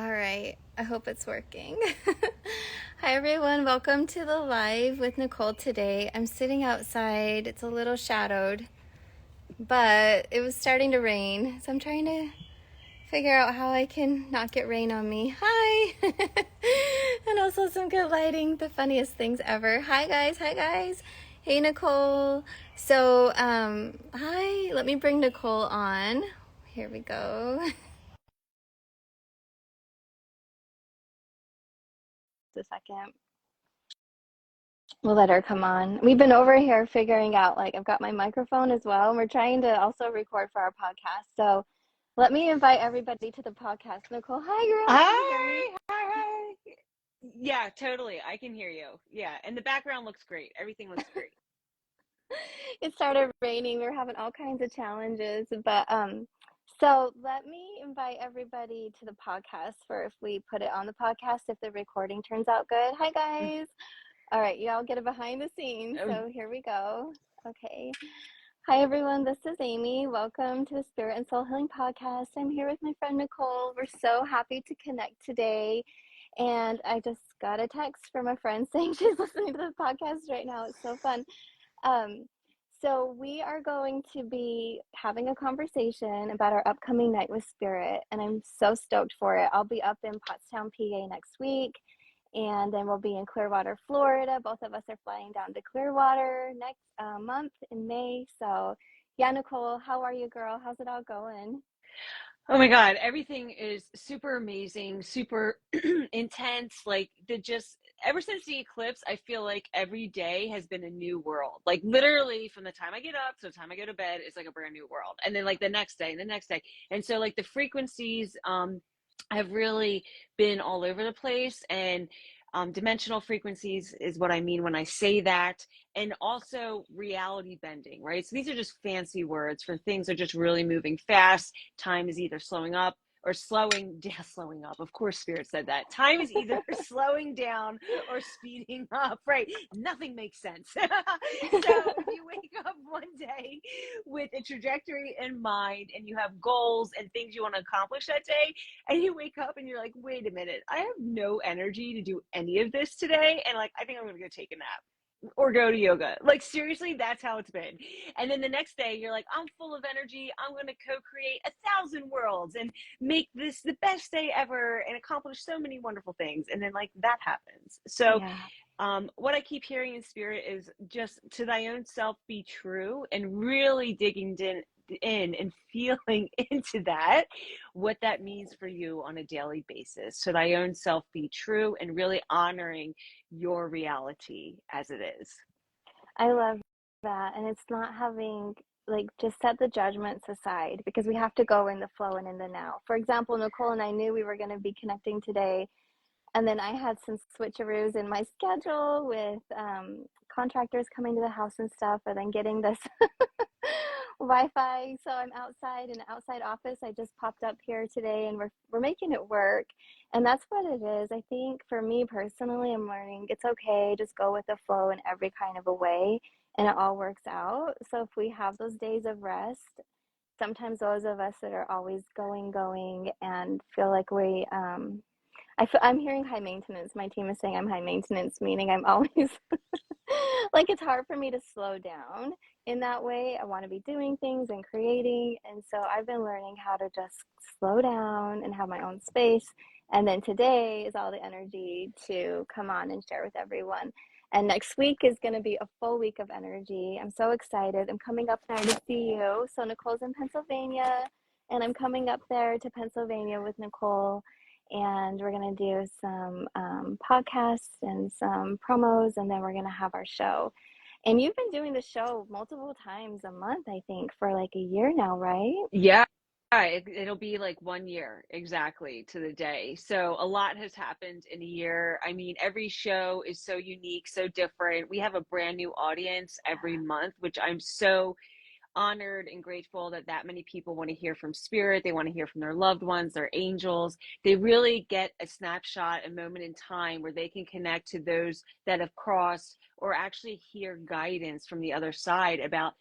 All right, I hope it's working. Hi, everyone. Welcome to the live with Nicole today. I'm sitting outside. It's a little shadowed, but it was starting to rain. So I'm trying to figure out how I can not get rain on me. Hi. And also some good lighting. The funniest things ever. Hi, guys. Hi, guys. Hey, Nicole. So, hi. Let me bring Nicole on. Here we go. Just a second. We'll let her come on. We've been over here figuring out, like, I've got my microphone as well, and we're trying to also record for our podcast. So let me invite everybody to the podcast. Nicole, hi, girl. Can you hear me? Hi. Yeah, totally. I can hear you. Yeah, and the background looks great. Everything looks great. It started raining. We were having all kinds of challenges, but so let me invite everybody to the podcast for if we put it on the podcast, if the recording turns out good. Hi, guys. All right, y'all get a behind the scenes. Oh, So here we go. Okay. Hi, everyone. This is Amy. Welcome to the Spirit and Soul Healing Podcast. I'm here with my friend Nicole. We're so happy to connect today. And I just got a text from a friend saying she's listening to the podcast right now. It's so fun. Um, so we are going to be having a conversation about our upcoming Night with Spirit, and I'm so stoked for it. I'll be up in Pottstown, PA next week, and then we'll be in Clearwater, Florida. Both of us are flying down to Clearwater next month in May. So yeah, Nicole, how are you, girl? How's it all going? oh my God, everything is super amazing, super intense. Like the just ever since the eclipse, I feel like every day has been a new world. Like literally from the time I get up to the time I go to bed, it's like a brand new world. And then like the next day and the next day. And so like the frequencies have really been all over the place. And dimensional frequencies is what I mean when I say that. And also reality bending, right? So these are just fancy words for things that are just really moving fast. Time is either slowing up or slowing up. Of course, Spirit said that. Time is either slowing down or speeding up, right? Nothing makes sense. So if you wake up one day with a trajectory in mind and you have goals and things you want to accomplish that day, and you wake up and you're like, wait a minute, I have no energy to do any of this today. And like, I think I'm going to go take a nap or go to yoga. Like seriously, that's how it's been. And then the next day you're like, I'm full of energy. I'm going to co-create 1,000 worlds and make this the best day ever and accomplish so many wonderful things. And then like that happens. So Yeah, what I keep hearing in Spirit is just to thy own self be true, and really digging in and feeling into that, what that means for you on a daily basis. To thy own self be true, and really honoring your reality as it is. I love that. And it's not having, like, just set the judgments aside because we have to go in the flow and in the now. For example, Nicole and I knew we were going to be connecting today. And then I had some switcheroos in my schedule with contractors coming to the house and stuff, and then getting this Wi-Fi. So I'm outside in an outside office. I just popped up here today, and we're making it work. And that's what it is. I think for me personally, I'm learning it's okay. Just go with the flow in every kind of a way, and it all works out. So if we have those days of rest, sometimes those of us that are always going, and feel like I'm hearing high maintenance. My team is saying I'm high maintenance, meaning I'm always like it's hard for me to slow down in that way. I want to be doing things and creating. And so I've been learning how to just slow down and have my own space. And then today is all the energy to come on and share with everyone. And next week is going to be a full week of energy. I'm so excited. I'm coming up there to see you. So Nicole's in Pennsylvania, and I'm coming up there to Pennsylvania with Nicole, and we're going to do some podcasts and some promos, and then we're going to have our show. And you've been doing the show multiple times a month, I think, for like a year now, right? Yeah. It'll be like 1 year exactly to the day. So a lot has happened in a year. I mean, every show is so unique, so different. We have a brand new audience every month, which I'm so honored and grateful that many people want to hear from Spirit. They want to hear from their loved ones, their angels. They really get a snapshot, a moment in time where they can connect to those that have crossed or actually hear guidance from the other side about,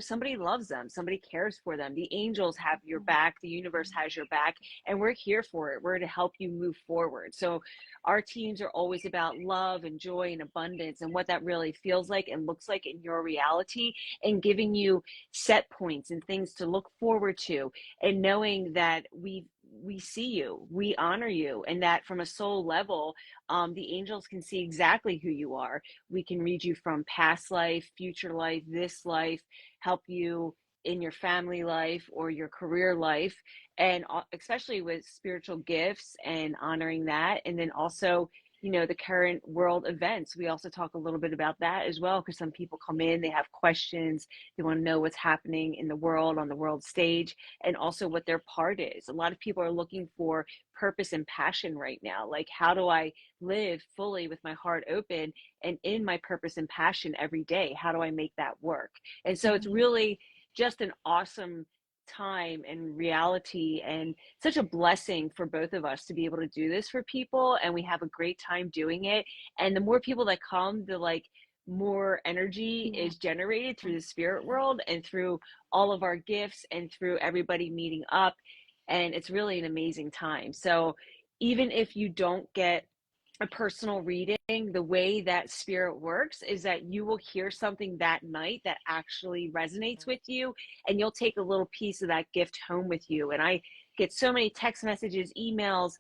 somebody loves them, somebody cares for them. The angels have your back, the universe has your back, and we're here for it. We're to help you move forward. So our teams are always about love and joy and abundance and what that really feels like and looks like in your reality, and giving you set points and things to look forward to, and knowing that we see you, we honor you, and that from a soul level, the angels can see exactly who you are. We can read you from past life, future life, this life, help you in your family life or your career life, and especially with spiritual gifts and honoring that. And then also, the current world events. We also talk a little bit about that as well, because some people come in, they have questions, they want to know what's happening in the world, on the world stage, and also what their part is. A lot of people are looking for purpose and passion right now. Like, how do I live fully with my heart open and in my purpose and passion every day? How do I make that work? And so it's Mhm. really just an awesome time and reality, and such a blessing for both of us to be able to do this for people, and we have a great time doing it. And the more people that come, the like more energy Yeah. is generated through the spirit world and through all of our gifts and through everybody meeting up, and it's really an amazing time. So even if you don't get a personal reading, the way that spirit works is that you will hear something that night that actually resonates with you, and you'll take a little piece of that gift home with you. And I get so many text messages, emails,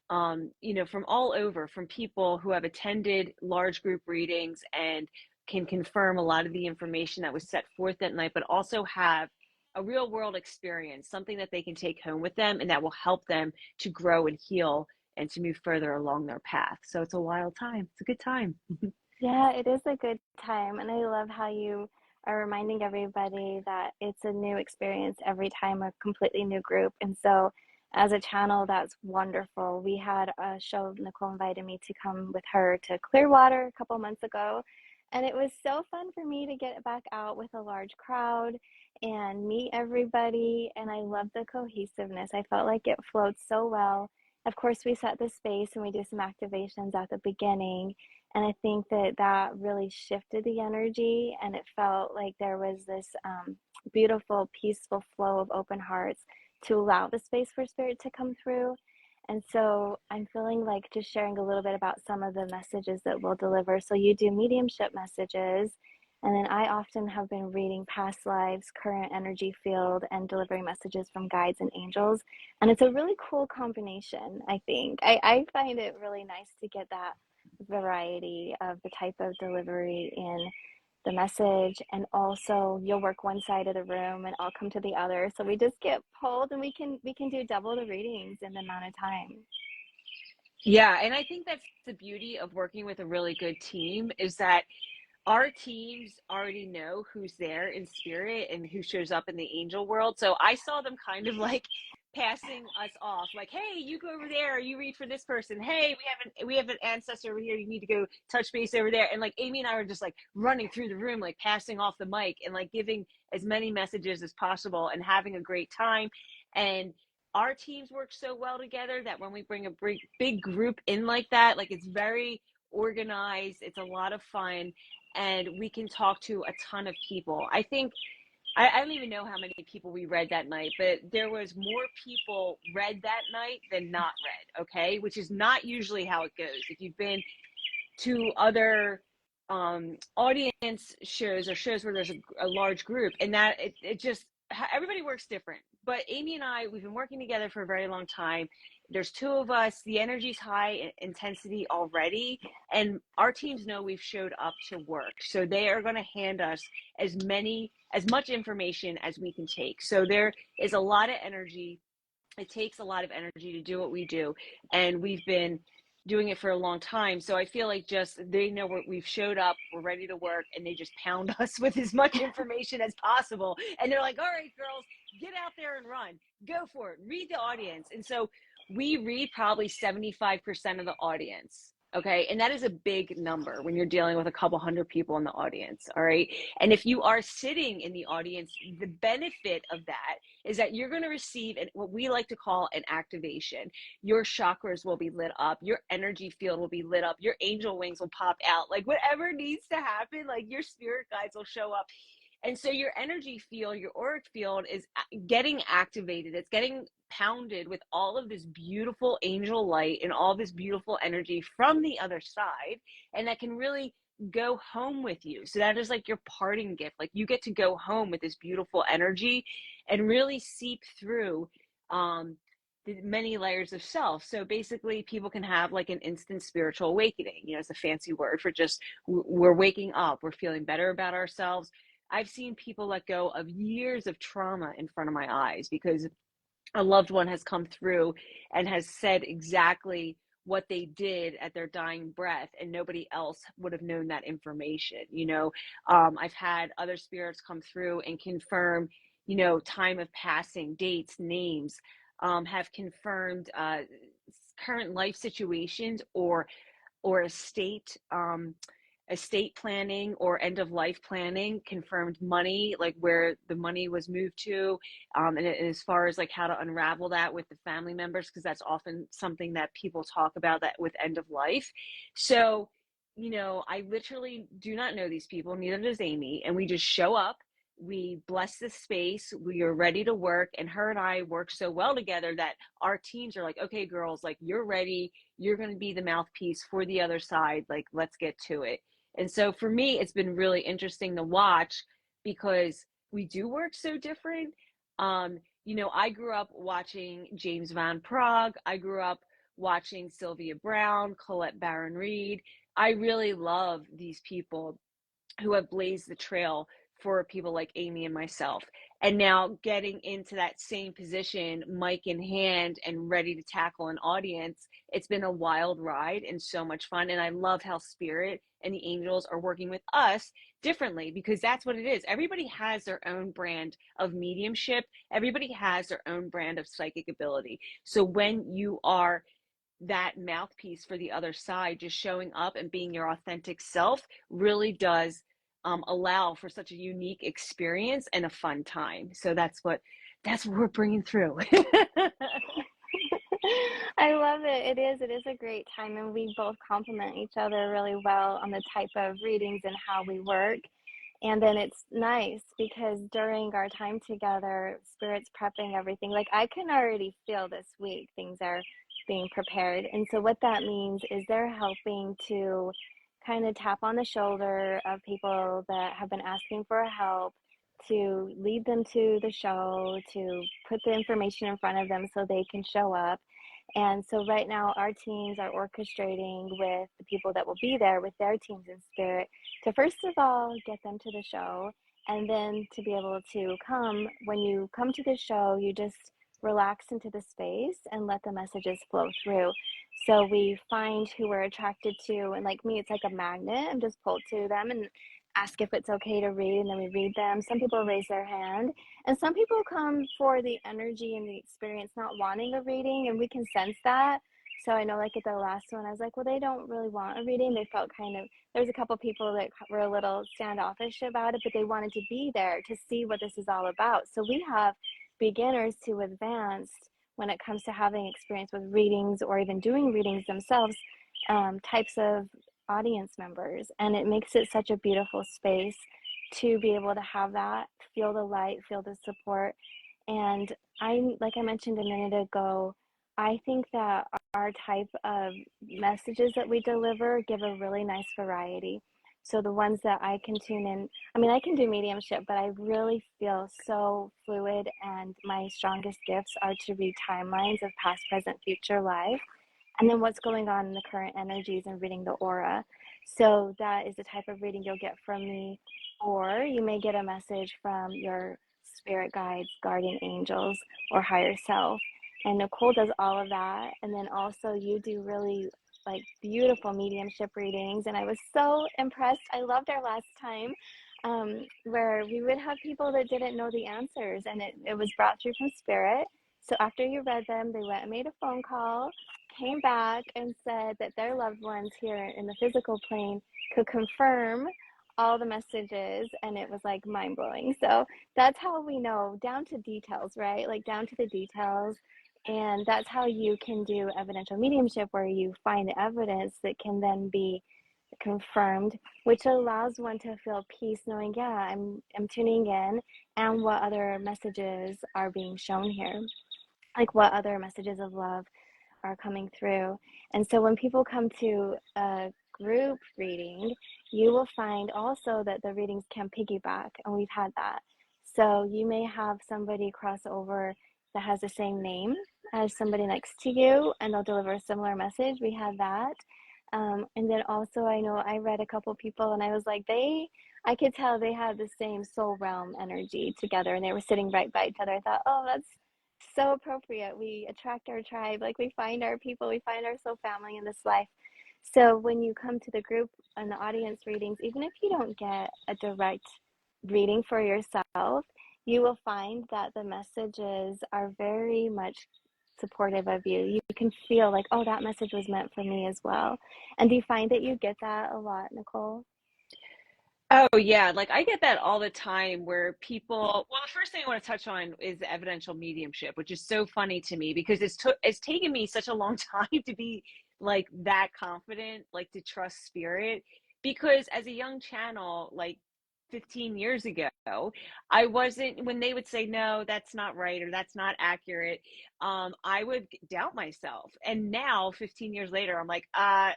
from all over, from people who have attended large group readings and can confirm a lot of the information that was set forth that night, but also have a real world experience, something that they can take home with them and that will help them to grow and heal and to move further along their path. So it's a wild time. It's a good time. Yeah, it is a good time. And I love how you are reminding everybody that it's a new experience every time, a completely new group. And so, as a channel, that's wonderful. We had a show, Nicole invited me to come with her to Clearwater a couple months ago. And it was so fun for me to get back out with a large crowd and meet everybody. And I love the cohesiveness. I felt like it flowed so well. Of course, we set the space and we do some activations at the beginning, and I think that that really shifted the energy, and it felt like there was this beautiful, peaceful flow of open hearts to allow the space for spirit to come through. And so I'm feeling like just sharing a little bit about some of the messages that we'll deliver. So you do mediumship messages, and then I often have been reading past lives, current energy field, and delivering messages from guides and angels. And it's a really cool combination, I think. I find it really nice to get that variety of the type of delivery in the message, and also you'll work one side of the room and I'll come to the other, so we just get pulled and we can do double the readings in the amount of time. Yeah, and I think that's the beauty of working with a really good team, is that our teams already know who's there in spirit and who shows up in the angel world. So I saw them kind of like passing us off, like, hey, you go over there, you read for this person, hey, we have an ancestor over here, you need to go touch base over there. And like Amy and I were just like running through the room, like passing off the mic and like giving as many messages as possible and having a great time. And our teams work so well together that when we bring a big group in like that, like it's very organized, it's a lot of fun, and we can talk to a ton of people. I think I don't even know how many people we read that night, but there was more people read that night than not read, okay? Which is not usually how it goes. If you've been to other audience shows or shows where there's a large group, and that it just, everybody works different. But Amy and I, we've been working together for a very long time. There's two of us, the energy's high intensity already, and our teams know we've showed up to work, so they are going to hand us as much information as we can take. So there is a lot of energy. It takes a lot of energy to do what we do, and we've been doing it for a long time. So I feel like just they know we've showed up, we're ready to work, and they just pound us with as much information as possible. And they're like, all right, girls, get out there and run, go for it, read the audience. And so we read probably 75% of the audience. Okay. And that is a big number when you're dealing with a couple hundred people in the audience. All right. And if you are sitting in the audience, the benefit of that is that you're going to receive what we like to call an activation. Your chakras will be lit up, your energy field will be lit up, your angel wings will pop out, like whatever needs to happen, like your spirit guides will show up. And so your energy field, your auric field is getting activated. It's getting pounded with all of this beautiful angel light and all this beautiful energy from the other side. And that can really go home with you. So that is like your parting gift. Like you get to go home with this beautiful energy and really seep through the many layers of self. So basically people can have like an instant spiritual awakening. You know, it's a fancy word for just we're waking up, we're feeling better about ourselves. I've seen people let go of years of trauma in front of my eyes because a loved one has come through and has said exactly what they did at their dying breath, and nobody else would have known that information. I've had other spirits come through and confirm, time of passing, dates, names, have confirmed current life situations or estate planning or end of life planning, confirmed money, like where the money was moved to, and as far as like how to unravel that with the family members, because that's often something that people talk about that with end of life. So I literally do not know these people, neither does Amy, and we just show up, we bless the space, we are ready to work, and her and I work so well together that our teams are like, okay girls, like you're ready, you're going to be the mouthpiece for the other side, like let's get to it. And so for me, it's been really interesting to watch because we do work so different. I grew up watching James Van Prague. I grew up watching Sylvia Brown, Colette Baron Reed. I really love these people who have blazed the trail for people like Amy and myself. And now getting into that same position, mic in hand, and ready to tackle an audience, it's been a wild ride and so much fun. And I love how Spirit and the angels are working with us differently because that's what it is. Everybody has their own brand of mediumship, everybody has their own brand of psychic ability. So when you are that mouthpiece for the other side, just showing up and being your authentic self really does allow for such a unique experience and a fun time. So that's what we're bringing through. I love it. It is a great time, and we both complement each other really well on the type of readings and how we work. And then it's nice because during our time together, Spirit's prepping everything. Like I can already feel this week things are being prepared. And so what that means is they're helping to kind of tap on the shoulder of people that have been asking for help, to lead them to the show, to put the information in front of them so they can show up. And so right now our teams are orchestrating with the people that will be there with their teams in Spirit to first of all get them to the show, and then to be able to come. When you come to the show, you just relax into the space and let the messages flow through. So we find who we're attracted to, and like me, it's like a magnet. I'm just pulled to them and ask if it's okay to read, and then we read them. Some people raise their hand, and some people come for the energy and the experience, not wanting a reading, and we can sense that. So I know, like at the last one, I was like, well, they don't really want a reading. They felt kind of, there's a couple people that were a little standoffish about it, but they wanted to be there to see what this is all about. So we have beginners to advanced when it comes to having experience with readings or even doing readings themselves, types of audience members. And it makes it such a beautiful space to be able to have that, feel the light, feel the support. And like I mentioned a minute ago, I think that our type of messages that we deliver give a really nice variety. So the ones that I can tune in, I mean, I can do mediumship, but I really feel so fluid, and my strongest gifts are to read timelines of past, present, future life, and then what's going on in the current energies and reading the aura. So that is the type of reading you'll get from me, or you may get a message from your spirit guides, guardian angels, or higher self. And Nicole does all of that. And then also you do really like beautiful mediumship readings. And I was so impressed. I loved our last time, where we would have people that didn't know the answers, and it was brought through from spirit. So after you read them, they went and made a phone call, came back and said that their loved ones here in the physical plane could confirm all the messages, and it was like mind blowing. So that's how we know down to details, right? Like down to the details. And that's how you can do evidential mediumship, where you find the evidence that can then be confirmed, which allows one to feel peace knowing, yeah, I'm tuning in, and what other messages are being shown here, like what other messages of love are coming through. And so when people come to a group reading, you will find also that the readings can piggyback, and we've had that. So you may have somebody cross over that has the same name as somebody next to you, and they'll deliver a similar message. We had that. And then also, I know I read a couple people, and I was like, I could tell they had the same soul realm energy together, and they were sitting right by each other. I thought, oh, that's so appropriate. We attract our tribe, like we find our people, we find our soul family in this life. So when you come to the group and the audience readings, even if you don't get a direct reading for yourself, you will find that the messages are very much supportive of you. You can feel like, oh, that message was meant for me as well. And do you find that you get that a lot, Nicole? Oh yeah, like I get that all the time where people, well, the first thing I want to touch on is the evidential mediumship, which is so funny to me because it's taken me such a long time to be like that confident, like to trust spirit. Because as a young channel, like 15 years ago, I wasn't, when they would say, no, that's not right or that's not accurate, I would doubt myself. And now, 15 years later, I'm like,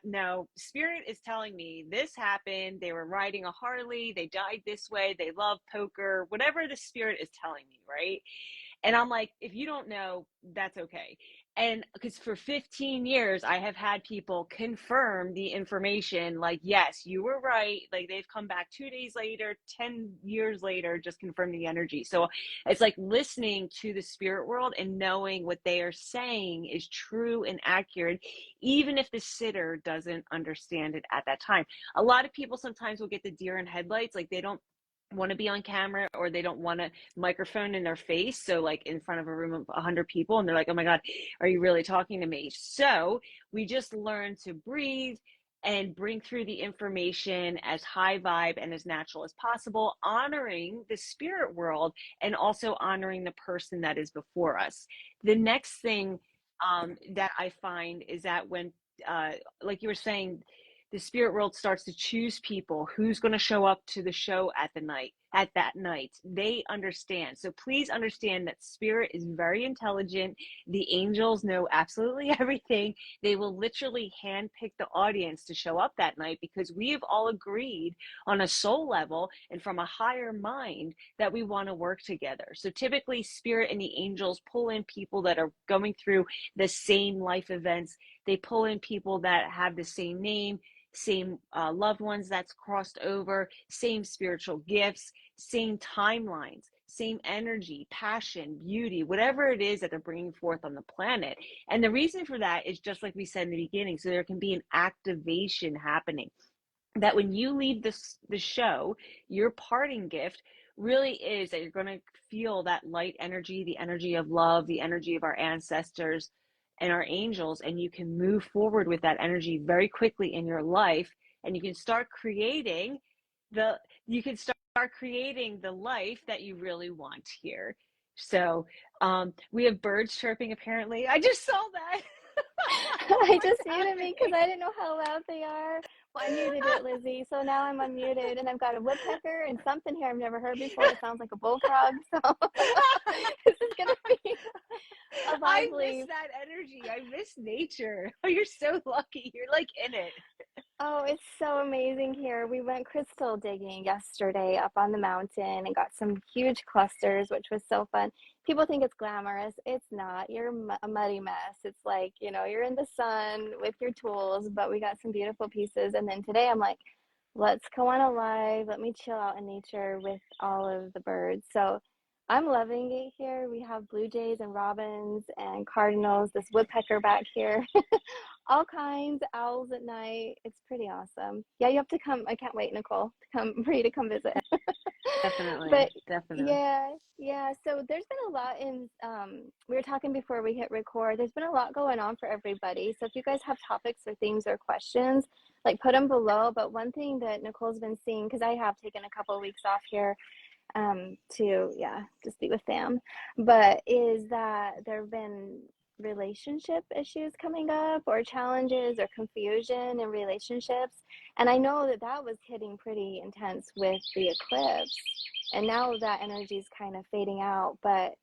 no, spirit is telling me this happened. They were riding a Harley. They died this way. They love poker, whatever the spirit is telling me, right? And I'm like, if you don't know, that's okay. And because for 15 years, I have had people confirm the information like, yes, you were right. Like they've come back 2 days later, 10 years later, just confirming the energy. So it's like listening to the spirit world and knowing what they are saying is true and accurate, even if the sitter doesn't understand it at that time. A lot of people sometimes will get the deer in headlights, like they don't want to be on camera or they don't want a microphone in their face, so like in front of a room of 100 people, and they're like, oh my god, are you really talking to me? So we just learn to breathe and bring through the information as high vibe and as natural as possible, honoring the spirit world and also honoring the person that is before us. The next thing that I find is that when like you were saying, the spirit world starts to choose people who's going to show up to the show at that night. They understand. So please understand that spirit is very intelligent. The angels know absolutely everything. They will literally handpick the audience to show up that night because we have all agreed on a soul level and from a higher mind that we want to work together. So typically spirit and the angels pull in people that are going through the same life events. They pull in people that have the same name, same loved ones that's crossed over, same spiritual gifts, same timelines, same energy, passion, beauty, whatever it is that they're bringing forth on the planet. And the reason for that is just like we said in the beginning, so there can be an activation happening. That when you leave the show, your parting gift really is that you're going to feel that light energy, the energy of love, the energy of our ancestors and our angels, and you can move forward with that energy very quickly in your life, and you can start creating the life that you really want here. So we have birds chirping apparently. I just saw that. I What's just muted me because happening? I didn't know how loud they are. Well, I muted it, Lizzie. So now I'm unmuted, and I've got a woodpecker and something here I've never heard before. It sounds like a bullfrog. So this is gonna be a I miss lively. that energy. I miss nature. Oh, you're so lucky. You're like in it. Oh, it's so amazing here. We went crystal digging yesterday up on the mountain and got some huge clusters, which was so fun. People think it's glamorous. It's not. You're a muddy mess. It's like, you're in the sun with your tools, but we got some beautiful pieces. And then today I'm like, let's go on a live. Let me chill out in nature with all of the birds. So I'm loving it here. We have blue jays and robins and cardinals, this woodpecker back here. All kinds, owls at night. It's pretty awesome. Yeah, you have to come. I can't wait, Nicole, to come for you to come visit. Definitely, But definitely. yeah, yeah. So there's been a lot in we were talking before we hit record. There's been a lot going on for everybody. So if you guys have topics or themes or questions, like put them below. But one thing that Nicole's been seeing, because I have taken a couple of weeks off here to yeah just be with them, but is that there have been relationship issues coming up or challenges or confusion in relationships, and I know that that was hitting pretty intense with the eclipse, and now that energy is kind of fading out, but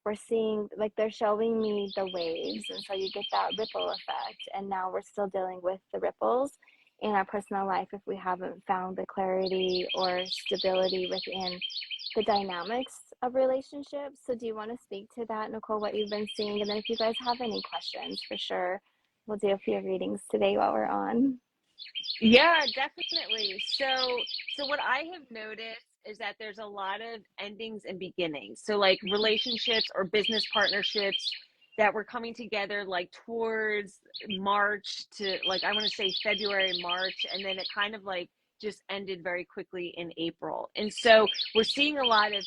we're seeing like they're showing me the waves, and so you get that ripple effect, and now we're still dealing with the ripples in our personal life if we haven't found the clarity or stability within the dynamics of relationships. So, do you want to speak to that, Nicole, what you've been seeing? And then, if you guys have any questions, for sure, we'll do a few readings today while we're on. Yeah, definitely. So what I have noticed is that there's a lot of endings and beginnings. So like relationships or business partnerships that were coming together like towards March to like I want to say February, March, and then it kind of like just ended very quickly in April. And so we're seeing a lot of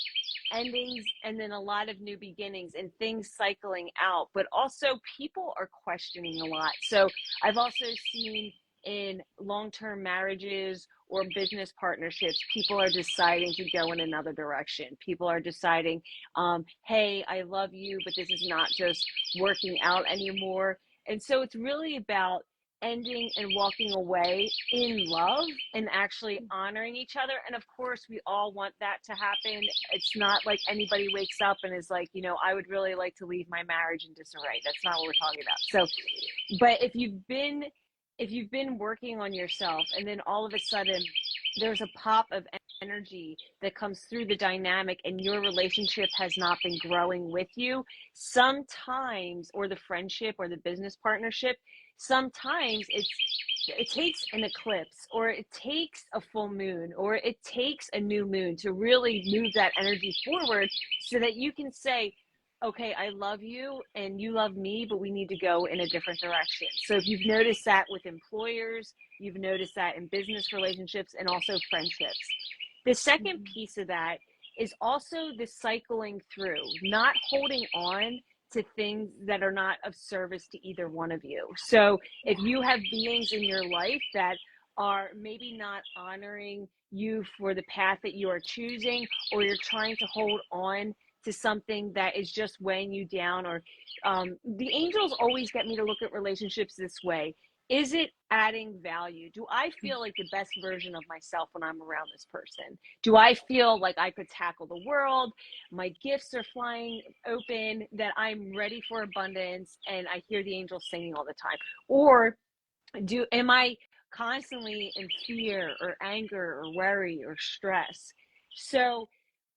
endings and then a lot of new beginnings and things cycling out, but also people are questioning a lot. So I've also seen in long-term marriages or business partnerships, people are deciding to go in another direction. People are deciding, hey, I love you, but this is not just working out anymore. And so it's really about ending and walking away in love and actually honoring each other. And of course, we all want that to happen. It's not like anybody wakes up and is like, I would really like to leave my marriage in disarray. That's not what we're talking about. So but if you've been working on yourself and then all of a sudden there's a pop of energy that comes through the dynamic and your relationship has not been growing with you, sometimes, or the friendship or the business partnership, sometimes it takes an eclipse or it takes a full moon or it takes a new moon to really move that energy forward so that you can say, okay, I love you and you love me, but we need to go in a different direction. So if you've noticed that with employers, you've noticed that in business relationships and also friendships. The second Mm-hmm. piece of that is also the cycling through, not holding on to things that are not of service to either one of you. So if Yeah. you have beings in your life that are maybe not honoring you for the path that you are choosing, or you're trying to hold on to something that is just weighing you down, or the angels always get me to look at relationships this way. Is it adding value? Do I feel like the best version of myself when I'm around this person? Do I feel like I could tackle the world? My gifts are flying open, that I'm ready for abundance, and I hear the angels singing all the time? Or am I constantly in fear or anger or worry or stress? So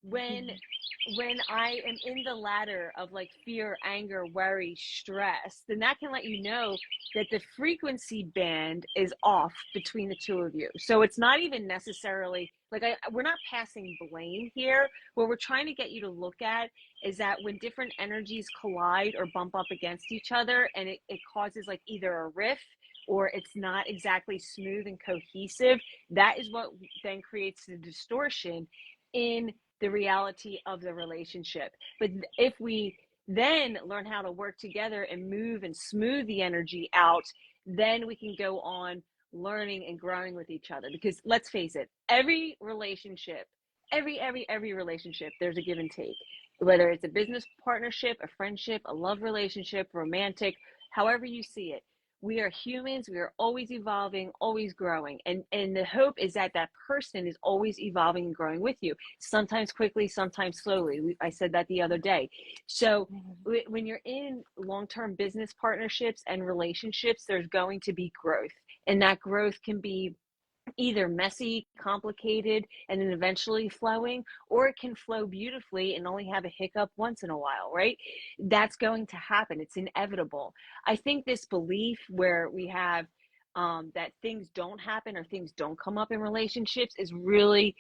when Mm-hmm. when I am in the ladder of like fear, anger, worry, stress, then that can let you know that the frequency band is off between the two of you. So it's not even necessarily like we're not passing blame here. What we're trying to get you to look at is that when different energies collide or bump up against each other, and it causes like either a rift or it's not exactly smooth and cohesive, that is what then creates the distortion in the reality of the relationship. But if we then learn how to work together and move and smooth the energy out, then we can go on learning and growing with each other. Because let's face it, every relationship, every relationship, there's a give and take. Whether it's a business partnership, a friendship, a love relationship, romantic, however you see it, we are humans. We are always evolving, always growing, and the hope is that that person is always evolving and growing with you, sometimes quickly, sometimes slowly. I said that the other day. So when you're in long-term business partnerships and relationships, there's going to be growth, and that growth can be either messy, complicated, and then eventually flowing, or it can flow beautifully and only have a hiccup once in a while, right? That's going to happen. It's inevitable. I think this belief where we have that things don't happen or things don't come up in relationships is really,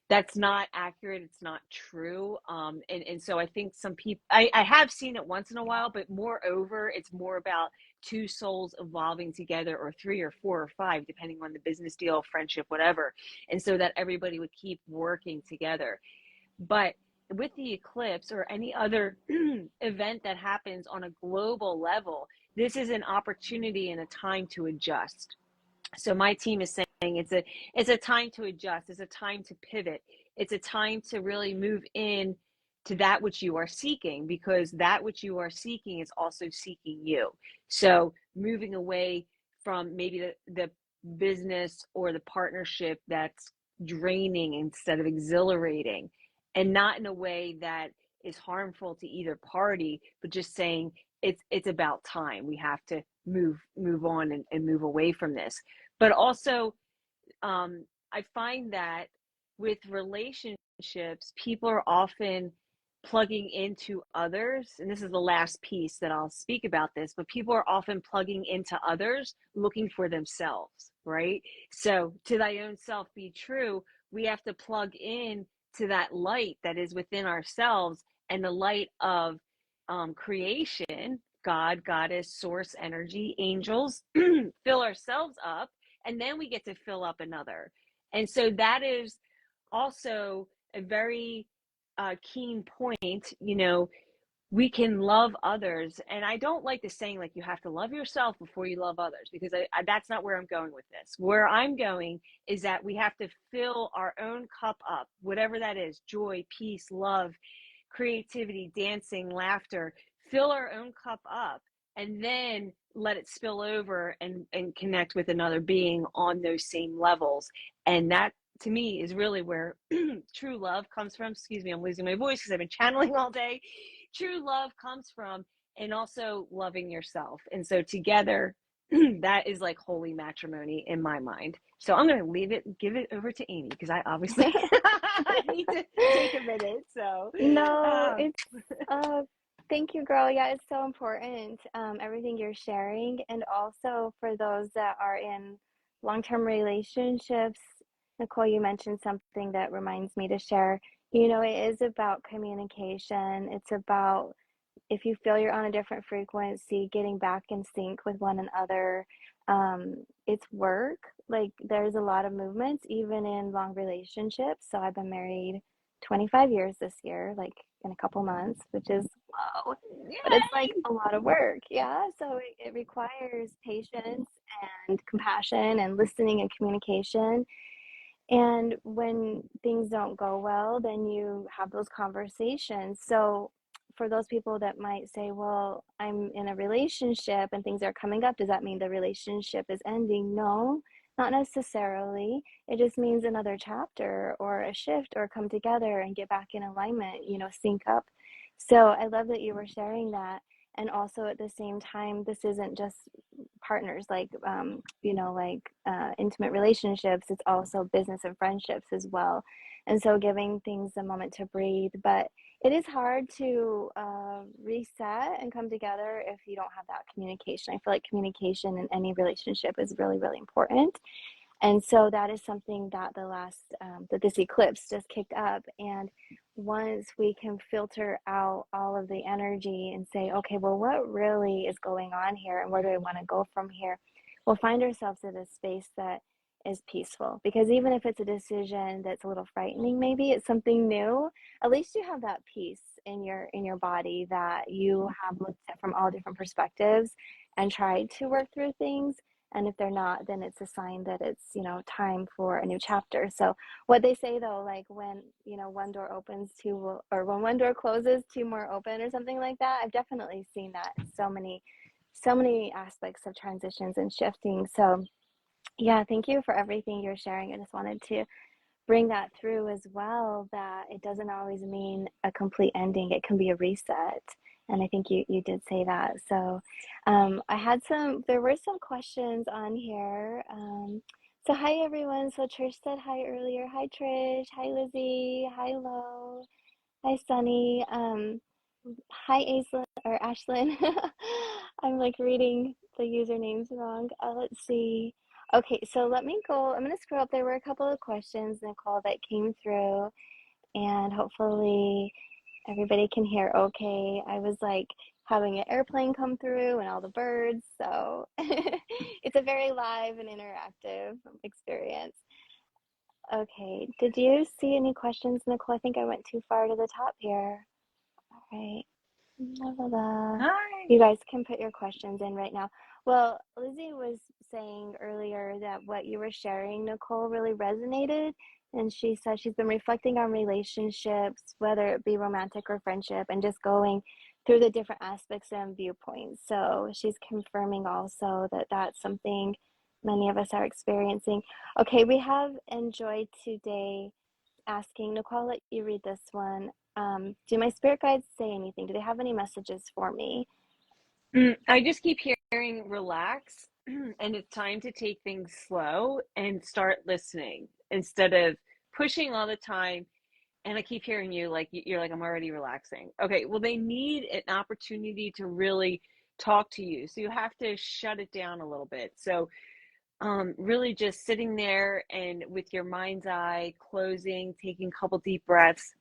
that's not accurate. It's not true. And so I think some people, I have seen it once in a while, but moreover, it's more about two souls evolving together, or three or four or five, depending on the business deal, friendship, whatever. And so that everybody would keep working together. But with the eclipse or any other event that happens on a global level, this is an opportunity and a time to adjust. So my team is saying it's a time to adjust, it's a time to pivot, it's a time to really move in to that which you are seeking, because that which you are seeking is also seeking you. So moving away from maybe the business or the partnership that's draining instead of exhilarating, and not in a way that is harmful to either party, but just saying it's about time. We have to move on and move away from this. But also, I find that with relationships, people are often plugging into others. And this is the last piece that I'll speak about this, but people are often plugging into others looking for themselves, right? So, to thy own self be true, we have to plug in to that light that is within ourselves, and the light of creation, God, Goddess, source energy, angels, fill ourselves up, and then we get to fill up another. And so that is also a very keen point. We can love others, and I don't like the saying like you have to love yourself before you love others, because that's not where I'm going with this. Where I'm going is that we have to fill our own cup up, whatever that is: joy, peace, love, creativity, dancing, laughter. Fill our own cup up, and then let it spill over and connect with another being on those same levels. And that, to me, is really where true love comes from. Excuse me, I'm losing my voice because I've been channeling all day. True love comes from, and also loving yourself. And so together, that is like holy matrimony in my mind. So I'm going to give it over to Amy, because I obviously need to take a minute. So, No, uh, it's uh thank you, girl. Yeah, it's so important, everything you're sharing. And also for those that are in long-term relationships, Nicole, you mentioned something that reminds me to share. It is about communication. It's about, if you feel you're on a different frequency, getting back in sync with one another. It's work. Like, there's a lot of movements, even in long relationships. So I've been married 25 years this year, like in a couple months, which is whoa, but it's like yay! a lot of work. Yeah. So it requires patience and compassion and listening and communication. And when things don't go well, then you have those conversations. So, for those people that might say, well, I'm in a relationship and things are coming up, does that mean the relationship is ending? No, not necessarily. It just means another chapter or a shift, or come together and get back in alignment, sync up. So, I love that you were sharing that. And also at the same time, this isn't just partners, like intimate relationships. It's also business and friendships as well. And so giving things a moment to breathe. But it is hard to reset and come together if you don't have that communication. I feel like communication in any relationship is really, really important. And so that is something that that this eclipse just kicked up. And once we can filter out all of the energy and say, okay, well, what really is going on here, and where do I want to go from here, we'll find ourselves in a space that is peaceful. Because even if it's a decision that's a little frightening, maybe it's something new, at least you have that peace in your body, that you have looked at from all different perspectives and tried to work through things. And if they're not, then it's a sign that it's time for a new chapter. So what they say, though, like, when one door opens, or when one door closes, two more open, or something like that. I've definitely seen that in so many aspects of transitions and shifting. So yeah, thank you for everything you're sharing. I just wanted to bring that through as well, that it doesn't always mean a complete ending. It can be a reset. And I think you did say that. So there were some questions on here. So hi, everyone. So Trish said hi earlier. Hi, Trish. Hi, Lizzie. Hi, Lo. Hi, Sunny. Hi, Aislinn or Ashlyn. I'm like reading the usernames wrong. Let's see. Okay, so let me go. I'm going to scroll up. There were a couple of questions, Nicole, that came through, and hopefully everybody can hear okay. I was like having an airplane come through and all the birds, so it's a very live and interactive experience. Okay. Did you see any questions, Nicole? I think I went too far to the top here. All right. Blah, blah, blah. Hi. You guys can put your questions in right now. Well, Lizzie was saying earlier that what you were sharing, Nicole, really resonated. And she said she's been reflecting on relationships, whether it be romantic or friendship, and just going through the different aspects and viewpoints. So she's confirming also that that's something many of us are experiencing. Okay, we have enjoyed today asking. Nicole, I'll let you read this one. Do my spirit guides say anything? Do they have any messages for me? I just keep hearing relax, and it's time to take things slow and start listening instead of pushing all the time. And I keep hearing you like you're like, I'm already relaxing. Okay, well, they need an opportunity to really talk to you. So you have to shut it down a little bit. So really just sitting there and with your mind's eye closing, taking a couple deep breaths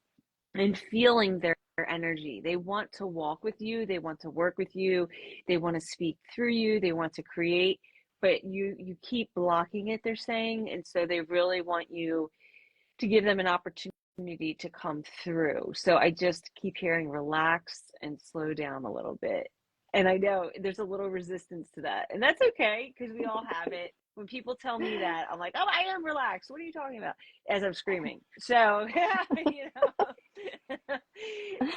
and feeling their energy. They want to walk with you, they want to work with you, they want to speak through you, they want to create, but you keep blocking it, they're saying, and so they really want you to give them an opportunity to come through. So I just keep hearing relax and slow down a little bit. And I know there's a little resistance to that. And that's okay because we all have it. When people tell me that, I'm like, oh, I am relaxed. What are you talking about? As I'm screaming. So, you know,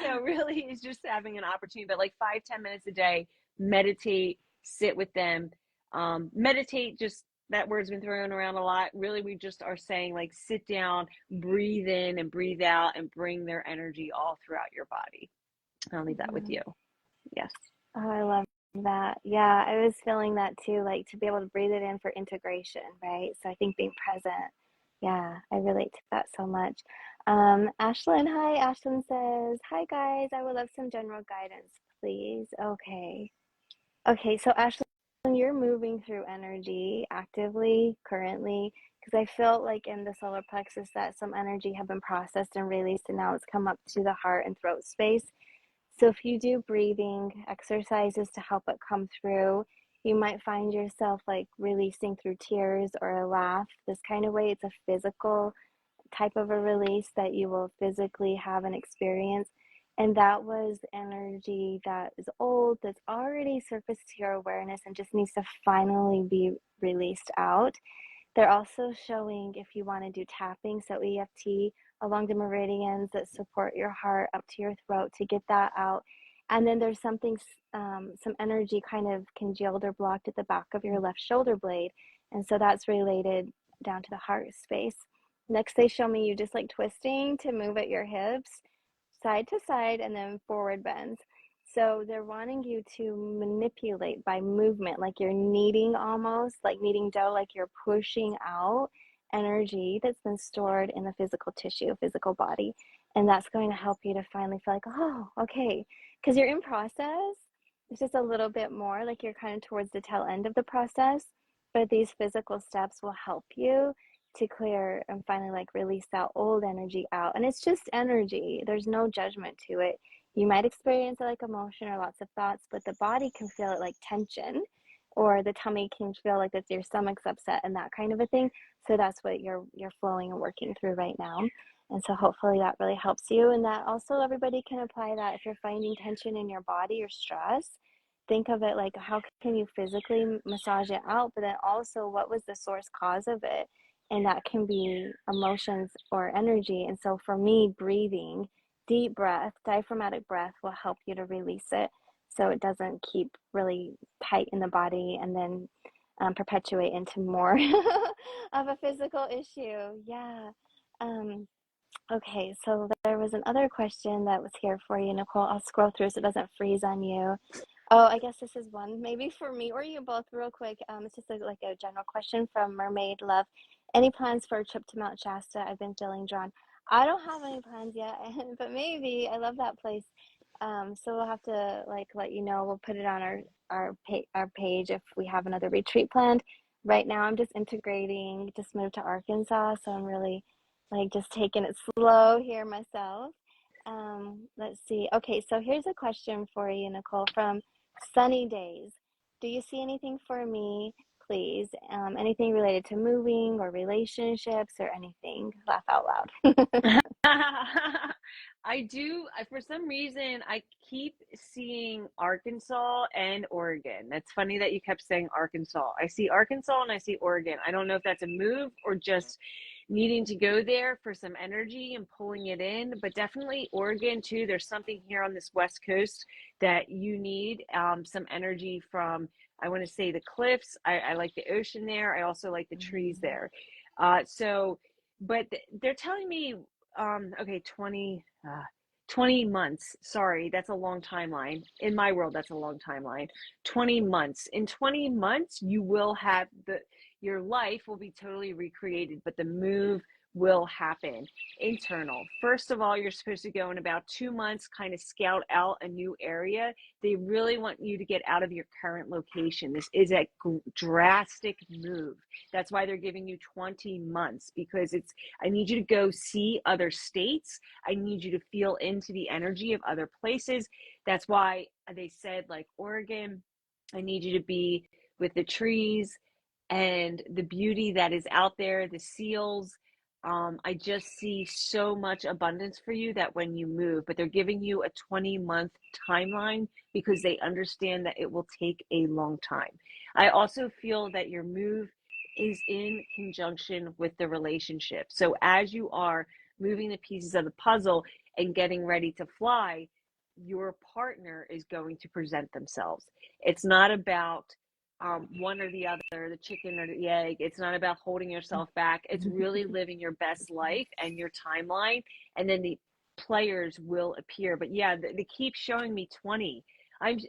so really it's just having an opportunity, but like 5-10 minutes a day, meditate, sit with them, meditate, just that word's been thrown around a lot. Really, we just are saying like sit down, breathe in and breathe out, and bring their energy all throughout your body. I'll leave that with Mhm. you. Yes. Oh, I love that. Yeah, I was feeling that too, like to be able to breathe it in for integration, right? So I think being present, yeah, I relate to that so much. Ashlyn, hi. Ashlyn says, hi guys, I would love some general guidance, please. Okay. Okay, so Ashlyn, you're moving through energy actively currently because I feel like in the solar plexus that some energy have been processed and released and now it's come up to the heart and throat space. So if you do breathing exercises to help it come through, you might find yourself like releasing through tears or a laugh. This kind of way, it's a physical type of a release that you will physically have an experience. And that was energy that is old, that's already surfaced to your awareness and just needs to finally be released out. They're also showing if you want to do tapping, so EFT along the meridians that support your heart up to your throat to get that out. And then there's something, some energy kind of congealed or blocked at the back of your left shoulder blade. And so that's related down to the heart space. Next, they show me you just like twisting to move at your hips, side to side, and then forward bends. So they're wanting you to manipulate by movement, like you're kneading almost, like kneading dough, like you're pushing out energy that's been stored in the physical tissue, physical body. And that's going to help you to finally feel like, oh, okay. Because you're in process. It's just a little bit more like you're kind of towards the tail end of the process. But these physical steps will help you to clear and finally like release that old energy out. And it's just energy, there's no judgment to it. You might experience it like emotion or lots of thoughts, but the body can feel it like tension, or the tummy can feel like that your stomach's upset and that kind of a thing. So that's what you're flowing and working through right now. And so hopefully that really helps you. And that also everybody can apply that if you're finding tension in your body or stress. Think of it like how can you physically massage it out, but then also what was the source cause of it? And that can be emotions or energy. And so for me, breathing, deep breath, diaphragmatic breath will help you to release it so it doesn't keep really tight in the body and then perpetuate into more of a physical issue. Yeah. Um, okay, so there was another question that was here for you, Nicole. I'll scroll through so it doesn't freeze on you. Oh, I guess this is one maybe for me or you both, real quick. It's just like a general question from Mermaid Love. Any plans for a trip to Mount Shasta? I've been feeling drawn. I don't have any plans yet, but maybe. I love that place. So we'll have to like let you know. We'll put it on our page if we have another retreat planned. Right now, I'm just integrating. Just moved to Arkansas, so I'm really like just taking it slow here myself. Let's see. Okay, so here's a question for you, Nicole, from Sunny Days. Do you see anything for me please. Anything related to moving or relationships or anything. Laugh out loud. I do, for some reason, I keep seeing Arkansas and Oregon. That's funny that you kept saying Arkansas. I see Arkansas and I see Oregon. I don't know if that's a move or just needing to go there for some energy and pulling it in, but definitely Oregon too. There's something here on this West Coast that you need some energy from. I want to say the cliffs. I like the ocean there. I also like the trees there. So, but they're telling me okay, 20 months. Sorry, that's a long timeline. In my world, that's a long timeline. 20 months. In 20 months, you will have your life will be totally recreated, but the move will happen internal. First of all, you're supposed to go in about 2 months, kind of scout out a new area. They really want you to get out of your current location. This is a drastic move. That's why they're giving you 20 months because I need you to go see other states. I need you to feel into the energy of other places. That's why they said, like Oregon, I need you to be with the trees and the beauty that is out there, the seals. I just see so much abundance for you that when you move, but they're giving you a 20-month timeline because they understand that it will take a long time. I also feel that your move is in conjunction with the relationship. So as you are moving the pieces of the puzzle and getting ready to fly, your partner is going to present themselves. It's not about one or the other, the chicken or the egg. It's not about holding yourself back. It's really living your best life and your timeline, and then the players will appear. But yeah, they keep showing me 20.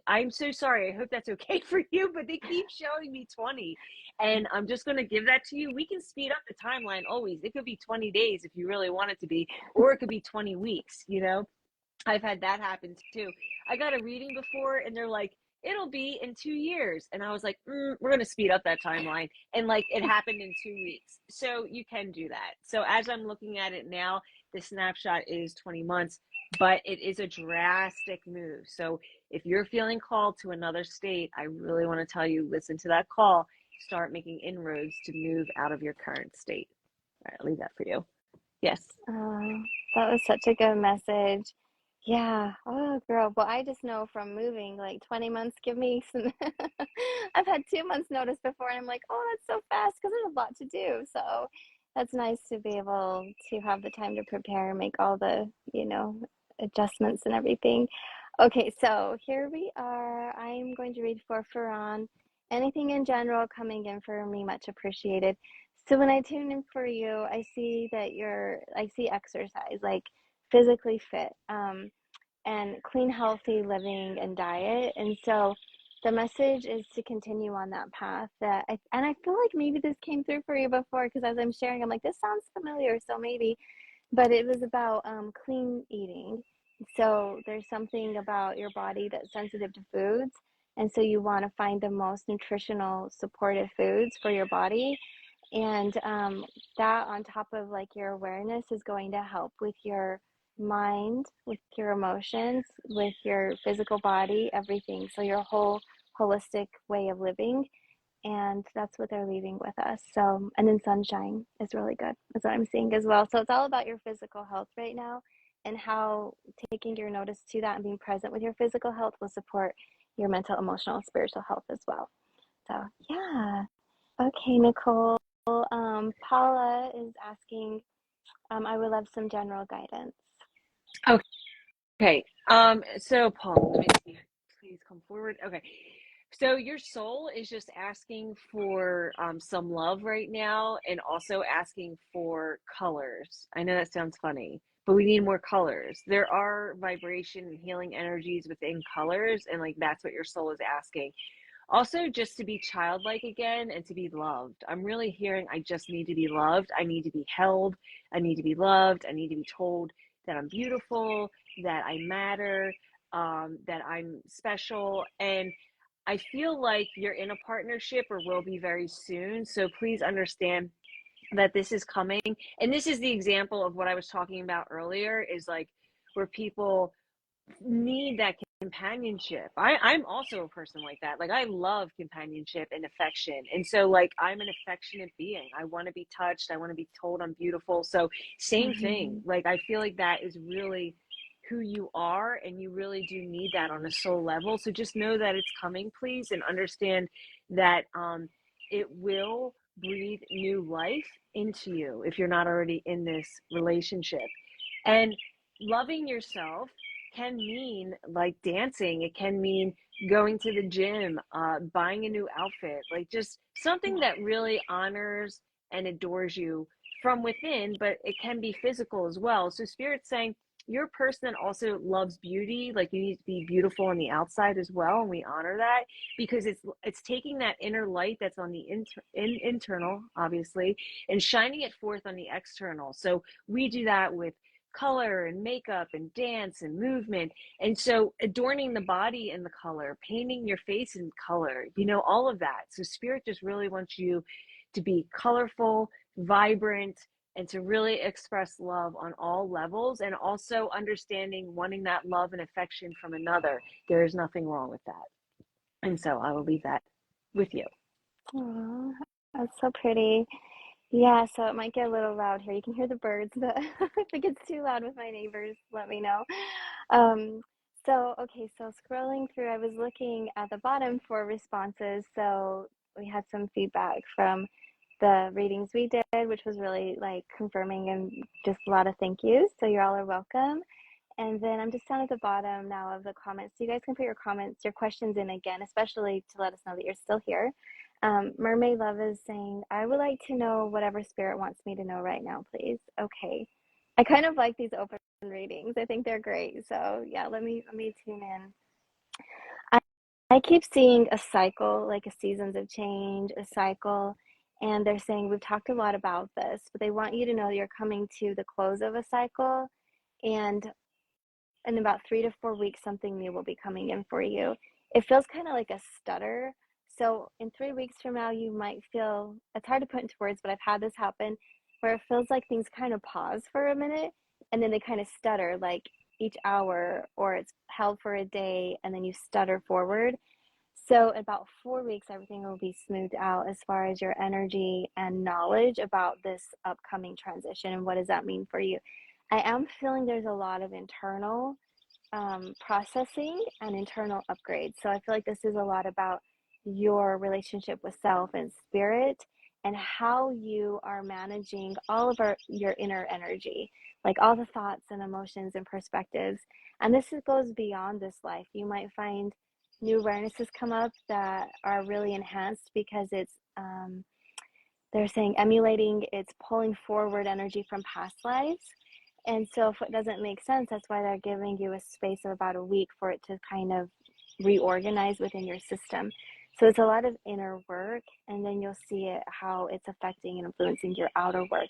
I'm so sorry. I hope that's okay for you, but they keep showing me 20. And I'm just going to give that to you. We can speed up the timeline always. It could be 20 days if you really want it to be, or it could be 20 weeks, you know? I've had that happen too. I got a reading before and they're like, it'll be in 2 years. And I was like, we're going to speed up that timeline. And like it happened in 2 weeks. So you can do that. So as I'm looking at it now, the snapshot is 20 months, but it is a drastic move. So if you're feeling called to another state, I really want to tell you, listen to that call, start making inroads to move out of your current state. All right, I'll leave that for you. Yes. Oh, that was such a good message. Yeah. Oh, girl. Well, I just know from moving, like 20 months, give me some. I've had 2 months notice before, and I'm like, oh, that's so fast because there's a lot to do. So that's nice to be able to have the time to prepare and make all the, adjustments and everything. Okay, so here we are. I'm going to read for Ferran. Anything in general coming in for me, much appreciated. So when I tune in for you, I see exercise, like physically fit, and clean, healthy living and diet. And so the message is to continue on that path and I feel like maybe this came through for you before because as I'm sharing, I'm like, this sounds familiar. So maybe, but it was about clean eating. So there's something about your body that's sensitive to foods. And so you want to find the most nutritional, supportive foods for your body, and that on top of like your awareness is going to help with your mind, with your emotions, with your physical body, everything. So your whole holistic way of living. And that's what they're leaving with us. So, and then sunshine is really good. That's what I'm seeing as well. So it's all about your physical health right now and how taking your notice to that and being present with your physical health will support your mental, emotional, spiritual health as well. So, yeah. Okay, Nicole. Paula is asking, I would love some general guidance. Okay. So Paul, let me see. Please come forward. Okay. So your soul is just asking for some love right now and also asking for colors. I know that sounds funny, but we need more colors. There are vibration and healing energies within colors, and like that's what your soul is asking. Also, just to be childlike again and to be loved. I'm really hearing I just need to be loved. I need to be held. I need to be loved. I need to be told that I'm beautiful, that I matter, that I'm special. And I feel like you're in a partnership or will be very soon. So please understand that this is coming. And this is the example of what I was talking about earlier is like where people need that companionship. I'm also a person like that. Like I love companionship and affection. And so like I'm an affectionate being. I want to be touched. I want to be told I'm beautiful. So same thing. Mm-hmm. Like I feel like that is really who you are, and you really do need that on a soul level. So just know that it's coming, please, and understand that it will breathe new life into you if you're not already in this relationship. And loving yourself can mean like dancing. It can mean going to the gym, buying a new outfit, like just something that really honors and adores you from within, but it can be physical as well. So Spirit's saying you're a person that also loves beauty. Like you need to be beautiful on the outside as well, and we honor that because it's taking that inner light that's on the internal, obviously, and shining it forth on the external. So we do that with color and makeup and dance and movement. And so adorning the body in the color, painting your face in color, all of that. So Spirit just really wants you to be colorful, vibrant, and to really express love on all levels, and also understanding wanting that love and affection from another. There is nothing wrong with that. And so I will leave that with you. Aw, that's so pretty. Yeah, so it might get a little loud here. You can hear the birds, but if it gets too loud with my neighbors, let me know. Um, okay, so scrolling through, I was looking at the bottom for responses. So we had some feedback from the readings we did, which was really like confirming and just a lot of thank yous. So you all are welcome. And then I'm just down at the bottom now of the comments. So you guys can put your comments, your questions in again, especially to let us know that you're still here. Mermaid Love is saying, I would like to know whatever spirit wants me to know right now, please. Okay. I kind of like these open readings. I think they're great. So yeah, let me tune in. I, I keep seeing a cycle, like a seasons of change, a cycle. And they're saying we've talked a lot about this, but they want you to know you're coming to the close of a cycle. And in about 3 to 4 weeks, something new will be coming in for you. It feels kind of like a stutter. So, in 3 weeks from now, you might feel it's hard to put into words, but I've had this happen where it feels like things kind of pause for a minute and then they kind of stutter like each hour, or it's held for a day and then you stutter forward. So, in about 4 weeks, everything will be smoothed out as far as your energy and knowledge about this upcoming transition and what does that mean for you. I am feeling there's a lot of internal processing and internal upgrades. So I feel like this is a lot about your relationship with self and spirit and how you are managing all of your inner energy, like all the thoughts and emotions and perspectives. And goes beyond this life. You might find new awarenesses come up that are really enhanced because they're saying emulating, it's pulling forward energy from past lives. And so if it doesn't make sense, that's why they're giving you a space of about a week for it to kind of reorganize within your system. So it's a lot of inner work, and then you'll see it how it's affecting and influencing your outer work.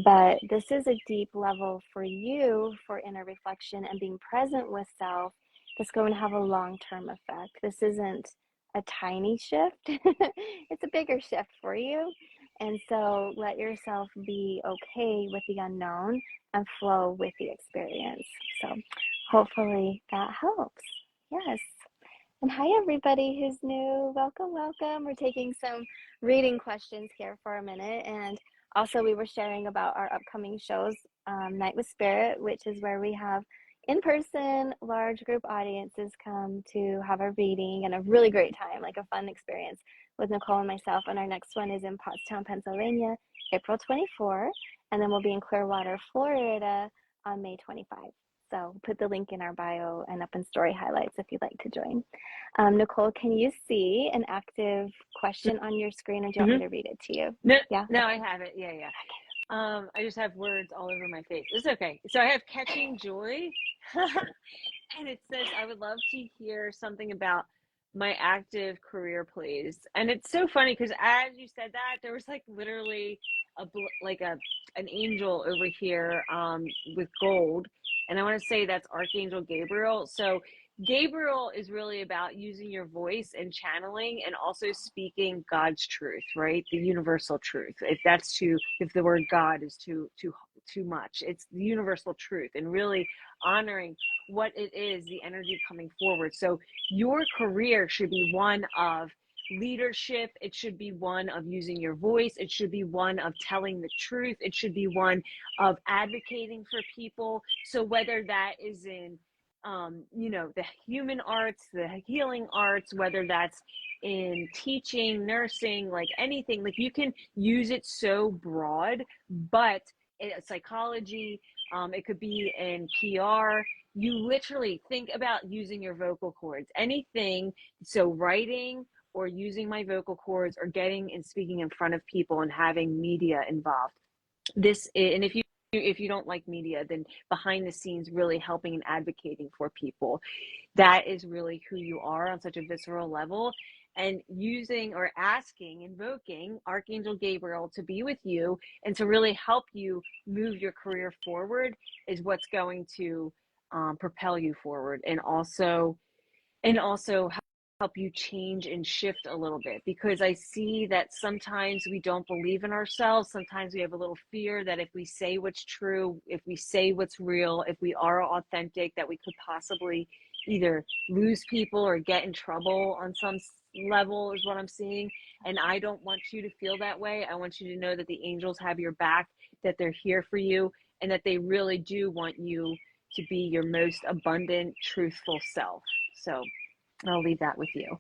But this is a deep level for you for inner reflection and being present with self that's going to have a long-term effect. This isn't a tiny shift. It's a bigger shift for you. And so let yourself be okay with the unknown and flow with the experience. So hopefully that helps. Yes. And hi, everybody who's new. Welcome, welcome. We're taking some reading questions here for a minute. And also, we were sharing about our upcoming shows, Night with Spirit, which is where we have in person, large group audiences come to have a reading and a really great time, like a fun experience with Nicole and myself. And our next one is in Pottstown, Pennsylvania, April 24. And then we'll be in Clearwater, Florida on May 25. So put the link in our bio and up in story highlights if you'd like to join. Nicole, can you see an active question on your screen, or do you want me Mm-hmm. to read it to you? No, Yeah? no, I Okay. have it. Yeah, yeah. I just have words all over my face. It's okay. So I have catching joy. And it says, I would love to hear something about my active career, please. And it's so funny because as you said that, there was like literally like an angel over here with gold. And I want to say that's Archangel Gabriel. So Gabriel is really about using your voice and channeling and also speaking God's truth, right? The universal truth. If the word God is too much, it's the universal truth, and really honoring what it is, the energy coming forward. So your career should be one of leadership. It should be one of using your voice. It should be one of telling the truth. It should be one of advocating for people. So whether that is in the human arts, the healing arts, whether that's in teaching, nursing, like anything, like you can use it so broad, but psychology, it could be in PR. You literally think about using your vocal cords, anything. So writing or using my vocal cords or getting and speaking in front of people and having media involved. And if you don't like media, then behind the scenes really helping and advocating for people, that is really who you are on such a visceral level. And using or asking, invoking Archangel Gabriel to be with you and to really help you move your career forward is what's going to propel you forward, and also help you change and shift a little bit, because I see that sometimes we don't believe in ourselves. Sometimes we have a little fear that if we say what's true, if we say what's real, if we are authentic, that we could possibly either lose people or get in trouble on some level, is what I'm seeing. And I don't want you to feel that way. I want you to know that the angels have your back, that they're here for you, and that they really do want you to be your most abundant, truthful self. So I'll leave that with you.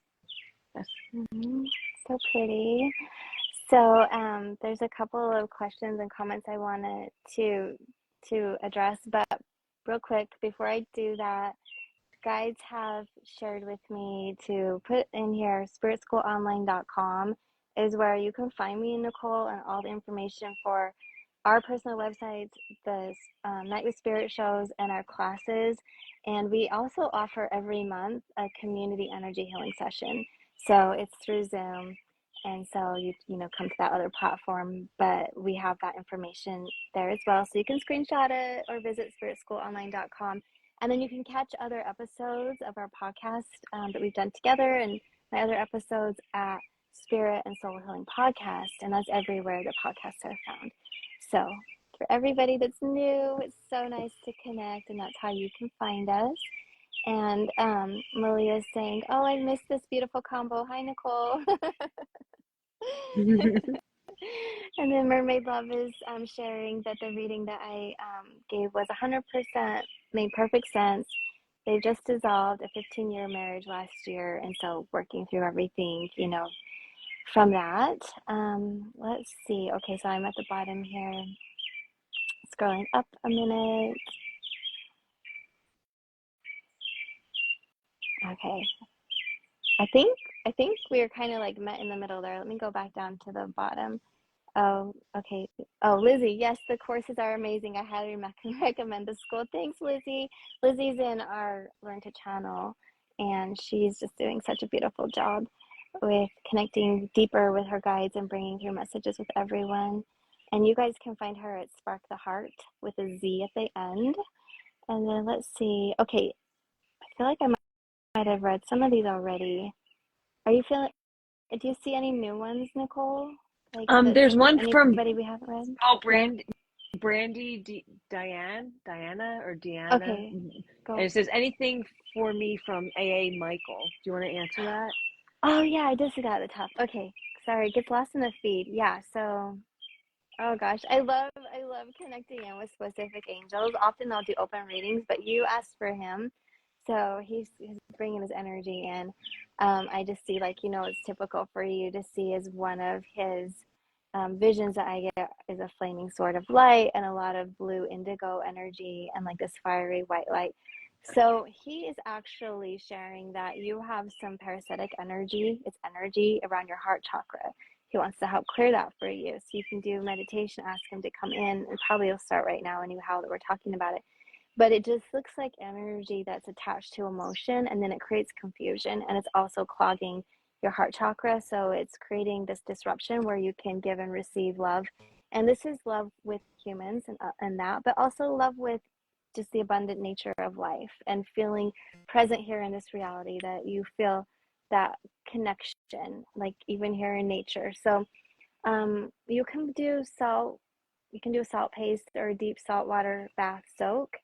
Yes. Mm-hmm. So pretty. So there's a couple of questions and comments I wanted to address, but real quick before I do that, guides have shared with me to put in here spiritschoolonline.com is where you can find me, Nicole, and all the information for our personal websites, the Night with Spirit shows, and our classes. And we also offer every month a community energy healing session. So it's through Zoom. And so you come to that other platform, but we have that information there as well. So you can screenshot it or visit spiritschoolonline.com. And then you can catch other episodes of our podcast that we've done together and my other episodes at Spirit and Soul Healing Podcast. And that's everywhere the podcasts are found. So for everybody that's new, it's so nice to connect, and that's how you can find us. And Malia is saying, oh, I missed this beautiful combo. Hi, Nicole. And then Mermaid Love is sharing that the reading that I gave was 100%, made perfect sense. They just dissolved a 15-year marriage last year, and so working through everything, from that. Let's see. Okay, so I'm at the bottom here. Scrolling up a minute. Okay. I think we are kind of like met in the middle there. Let me go back down to the bottom. Oh, okay. Oh, Lizzie, yes, the courses are amazing. I highly recommend the school. Thanks, Lizzie. Lizzie's in our Learn to Channel, and she's just doing such a beautiful job with connecting deeper with her guides and bringing through messages with everyone. And you guys can find her at Spark the Heart with a Z at the end. And then let's see. Okay, I feel like I might have read some of these already. Are you feeling, do you see any new ones, Nicole? Like There's one from anybody we haven't read? No? Brandy Diana or Deanna, Okay, and go. it says anything for me from AA Michael. Do you want to answer that? Oh yeah, I did see that at the top. Okay, sorry, it gets lost in the feed. Yeah, so oh gosh, I love connecting in with specific angels. Often I'll do open readings, but you asked for him, so he's bringing his energy in. I just see, like, it's typical for you to see as one of his visions that I get is a flaming sword of light and a lot of blue indigo energy and like this fiery white light. So he is actually sharing that you have some parasitic energy. It's energy around your heart chakra. He wants to help clear that for you. So you can do meditation, ask him to come in, and probably you'll start right now anyhow that we're talking about it. But it just looks like energy that's attached to emotion, and then it creates confusion, and it's also clogging your heart chakra. So it's creating this disruption where you can give and receive love. And this is love with humans and that, but also love with just the abundant nature of life and feeling present here in this reality, that you feel that connection, like even here in nature. So you can do a salt paste or a deep saltwater bath soak,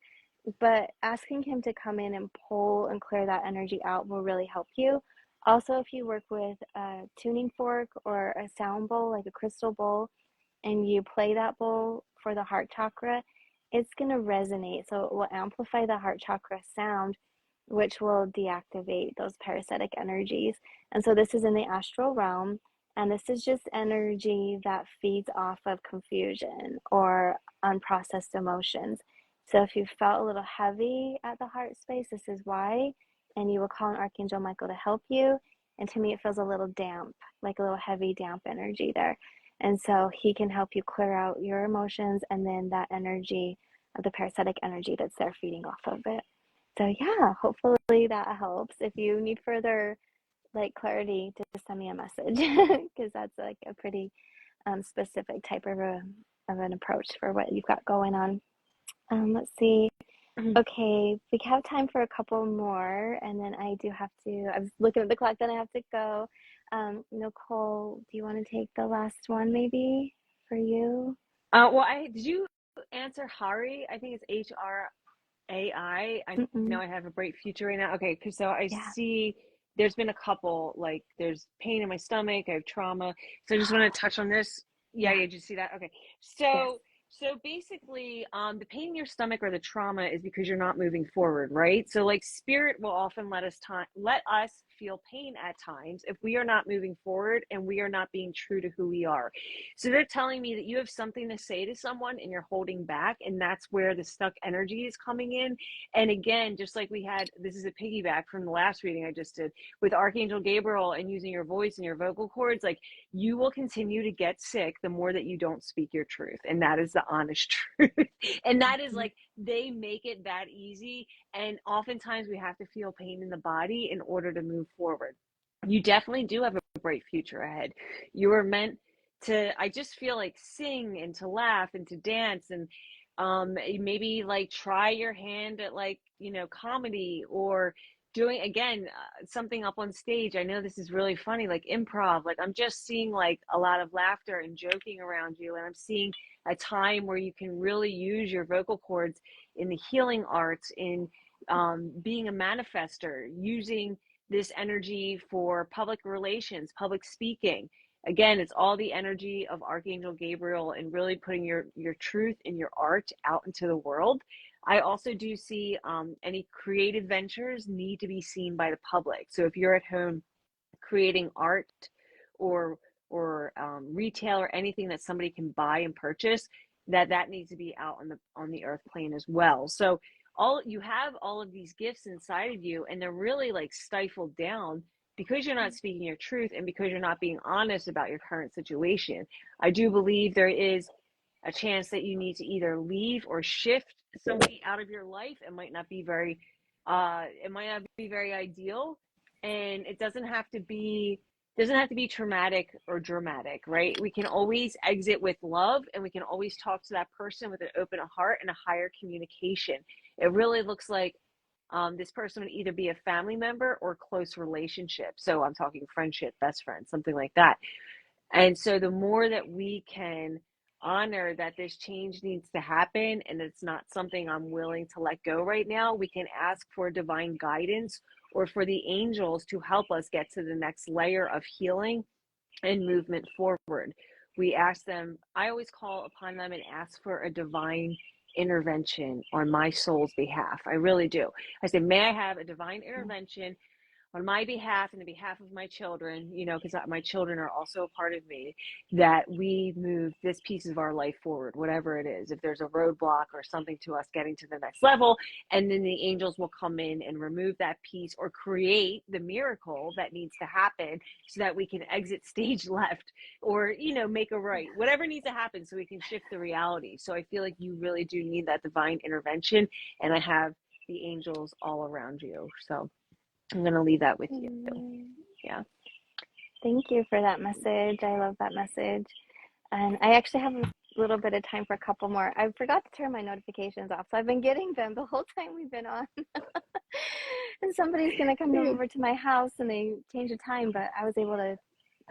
but asking him to come in and pull and clear that energy out will really help you. Also, if you work with a tuning fork or a sound bowl, like a crystal bowl, and you play that bowl for the heart chakra, it's going to resonate. So it will amplify the heart chakra sound, which will deactivate those parasitic energies. And so this is in the astral realm. And this is just energy that feeds off of confusion or unprocessed emotions. So if you felt a little heavy at the heart space, this is why. And you will call on Archangel Michael to help you. And to me, it feels a little damp, like a little heavy, damp energy there. And so he can help you clear out your emotions and then that energy, the parasitic energy that's there feeding off of it. So yeah, hopefully that helps. If you need further like clarity, just send me a message because that's like a pretty specific type of an approach for what you've got going on. Let's see. Okay, we have time for a couple more, and then I do have to. I was looking at the clock, then I have to go. Nicole, do you want to take the last one, maybe for you? Well, I did you answer Hari? I think it's HRAI. I know Mm-mm. I have a bright future right now. Okay, because so I Yeah. see there's been a couple, like there's pain in my stomach, I have trauma. So I just want to touch on this. Yeah, Yeah. yeah, did you see that? Okay. Yes. So basically, the pain in your stomach or the trauma is because you're not moving forward, right? So like spirit will often let us feel pain at times if we are not moving forward and we are not being true to who we are. So they're telling me that you have something to say to someone and you're holding back, and that's where the stuck energy is coming in. And again, just like we had, this is a piggyback from the last reading I just did with Archangel Gabriel and using your voice and your vocal cords, like you will continue to get sick the more that you don't speak your truth. And that is the honest truth. And that is Mm-hmm. like, they make it that easy. And oftentimes we have to feel pain in the body in order to move forward. You definitely do have a bright future ahead. You were meant to, I just feel like, sing and to laugh and to dance, and maybe like try your hand at like, comedy, or doing again something up on stage. I know this is really funny, like improv. Like I'm just seeing like a lot of laughter and joking around you, and I'm seeing a time where you can really use your vocal cords in the healing arts, in being a manifester, using this energy for public relations, public speaking. Again, it's all the energy of Archangel Gabriel and really putting your truth and your art out into the world. I also do see any creative ventures need to be seen by the public. So if you're at home creating art or retail or anything that somebody can buy and purchase, that needs to be out on the earth plane as well. So all you have, all of these gifts inside of you, and they're really like stifled down because you're not speaking your truth and because you're not being honest about your current situation. I do believe there is a chance that you need to either leave or shift somebody out of your life. It might not be very ideal, and it doesn't have to be traumatic or dramatic, right? We can always exit with love, and we can always talk to that person with an open heart and a higher communication. It really looks like this person would either be a family member or close relationship. So I'm talking friendship, best friend, something like that. And so the more that we can honor that this change needs to happen and it's not something I'm willing to let go right now, we can ask for divine guidance or for the angels to help us get to the next layer of healing and movement forward. We ask them, I always call upon them and ask for a divine intervention on my soul's behalf. I really do. I say, may I have a divine intervention on my behalf and the behalf of my children, because my children are also a part of me, that we move this piece of our life forward, whatever it is. If there's a roadblock or something to us getting to the next level, and then the angels will come in and remove that piece or create the miracle that needs to happen so that we can exit stage left or, make a right, whatever needs to happen so we can shift the reality. So I feel like you really do need that divine intervention, and I have the angels all around you. So I'm going to leave that with you. Mm. Yeah. Thank you for that message. I love that message. And I actually have little bit of time for a couple more. I forgot to turn my notifications off, so I've been getting them the whole time we've been on. And somebody's gonna come over to my house and they changed the time, but I was able to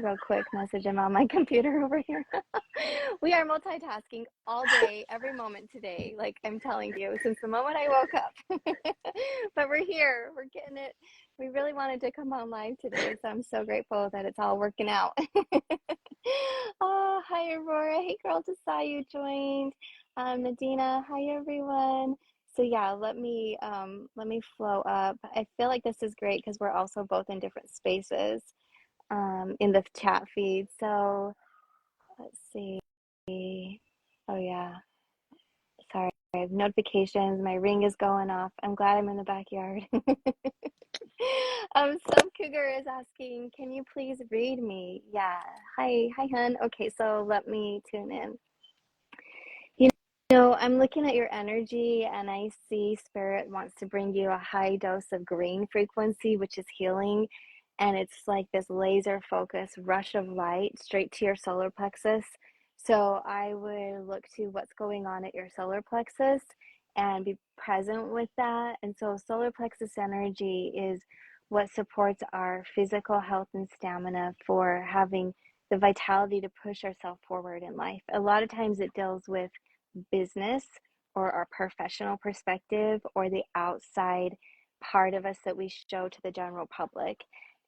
real quick message him on my computer over here. We are multitasking all day, every moment today, like I'm telling you, since the moment I woke up. But we're here, we're getting it. We really wanted to come on live today, so I'm so grateful that it's all working out. Oh, hi Aurora. Hey girl, just saw you joined. Nadina, hi everyone. So yeah, let me flow up. I feel like this is great because we're also both in different spaces in the chat feed. So let's see. Oh yeah, sorry. I have notifications. My ring is going off. I'm glad I'm in the backyard. Some cougar is asking, can you please read me? Yeah. Hi, hun. Okay, so let me tune in. You know, I'm looking at your energy and I see spirit wants to bring you a high dose of green frequency, which is healing. And it's like this laser focus rush of light straight to your solar plexus. So I would look to what's going on at your solar plexus and be present with that. And so solar plexus energy is what supports our physical health and stamina for having the vitality to push ourselves forward in life. A lot of times it deals with business or our professional perspective or the outside part of us that we show to the general public.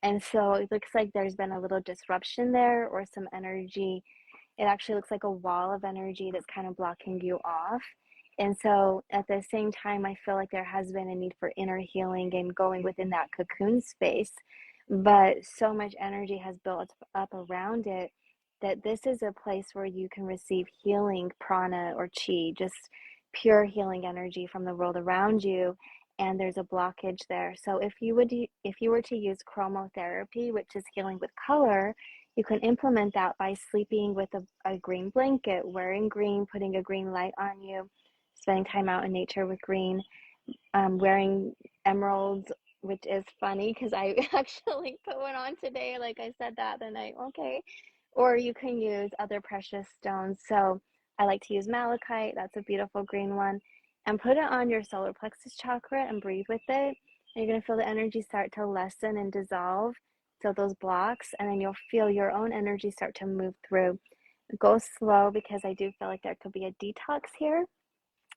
And so it looks like there's been a little disruption there or some energy. It actually looks like a wall of energy that's kind of blocking you off. And so at the same time, I feel like there has been a need for inner healing and going within that cocoon space. But so much energy has built up around it that this is a place where you can receive healing prana or chi, just pure healing energy from the world around you. And there's a blockage there. So if you were to use chromotherapy, which is healing with color, you can implement that by sleeping with a green blanket, wearing green, putting a green light on you, spending time out in nature with green, wearing emeralds, which is funny because I actually put one on today. Like I said that, then okay. Or you can use other precious stones. So I like to use malachite. That's a beautiful green one. And put it on your solar plexus chakra and breathe with it. And you're going to feel the energy start to lessen and dissolve. So those blocks, and then you'll feel your own energy start to move through. Go slow because I do feel like there could be a detox here,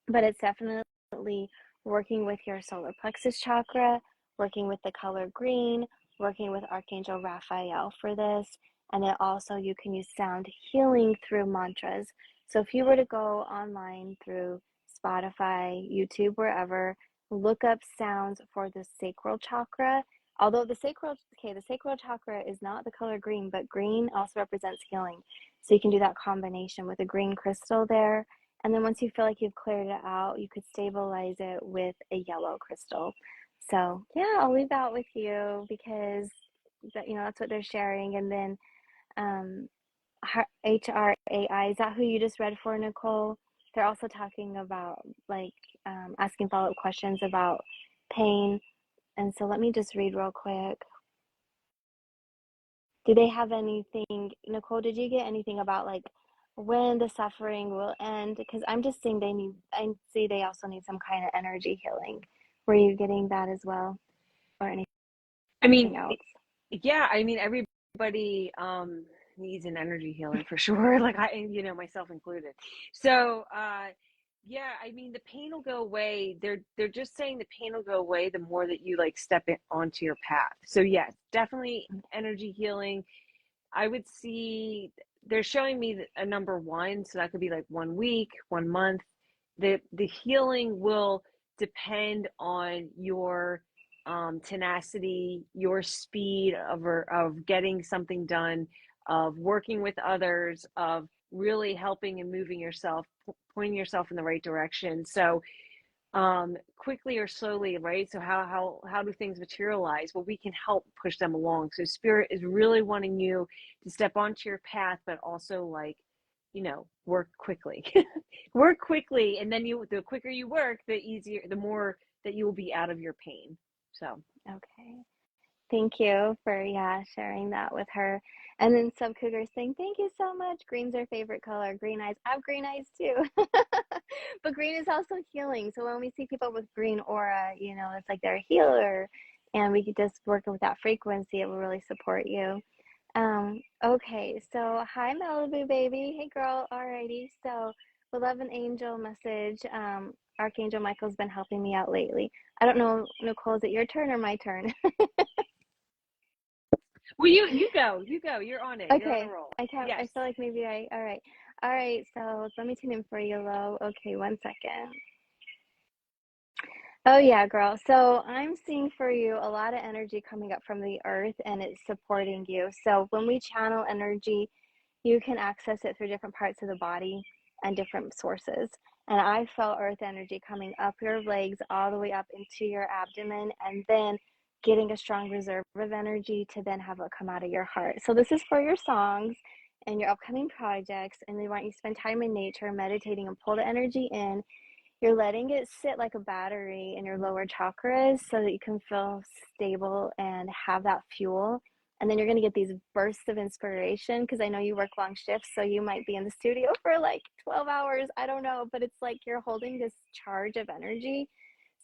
but it's definitely working with your solar plexus chakra, working with the color green, working with Archangel Raphael for this. And then also you can use sound healing through mantras. So if you were to go online through Spotify, YouTube, wherever, look up sounds for the sacral chakra. Although the sacral chakra is not the color green, but green also represents healing. So you can do that combination with a green crystal there. And then once you feel like you've cleared it out, you could stabilize it with a yellow crystal. So yeah, I'll leave that with you because that's what they're sharing. And then HRAI, is that who you just read for, Nicole? They're also talking about like asking follow-up questions about pain. And so let me just read real quick. Do they have anything, Nicole, did you get anything about like when the suffering will end? Because I'm just seeing I see they also need some kind of energy healing. Were you getting that as well? Or I mean, anything else? yeah, I mean, everybody needs an energy healing for sure, like myself included. So, yeah, I mean, the pain will go away. They're just saying the pain will go away the more that you like step onto your path. So, yes, definitely energy healing. I would see they're showing me a number one, so that could be like 1 week, 1 month. The healing will depend on your tenacity, your speed of getting something done, of working with others, of really helping and moving yourself, pointing yourself in the right direction. So quickly or slowly, right? So how do things materialize? Well, we can help push them along. So spirit is really wanting you to step onto your path, but also like, work quickly. Work quickly, and then the quicker you work, the more that you will be out of your pain. So Okay. Thank you for, yeah, sharing that with her. And then Sub Cougar saying, thank you so much. Green's her favorite color. Green eyes. I have green eyes too. But green is also healing. So when we see people with green aura, it's like they're a healer. And we could just work with that frequency. It will really support you. Okay, so hi Malibu baby. Hey girl. Alrighty. So the love and angel message. Archangel Michael's been helping me out lately. I don't know, Nicole, is it your turn or my turn? Well, you go. You're on it. You're on a Okay, roll. I can't, I Yes. feel like maybe all right. All right, so let me tune in for you, Lo. Okay, 1 second. Oh yeah, girl. So I'm seeing for you a lot of energy coming up from the earth and it's supporting you. So when we channel energy, you can access it through different parts of the body and different sources. And I felt earth energy coming up your legs all the way up into your abdomen and then getting a strong reserve of energy to then have it come out of your heart. So this is for your songs and your upcoming projects. And they want you to spend time in nature, meditating and pull the energy in. You're letting it sit like a battery in your lower chakras so that you can feel stable and have that fuel. And then you're going to get these bursts of inspiration because I know you work long shifts, so you might be in the studio for like 12 hours. I don't know, but it's like you're holding this charge of energy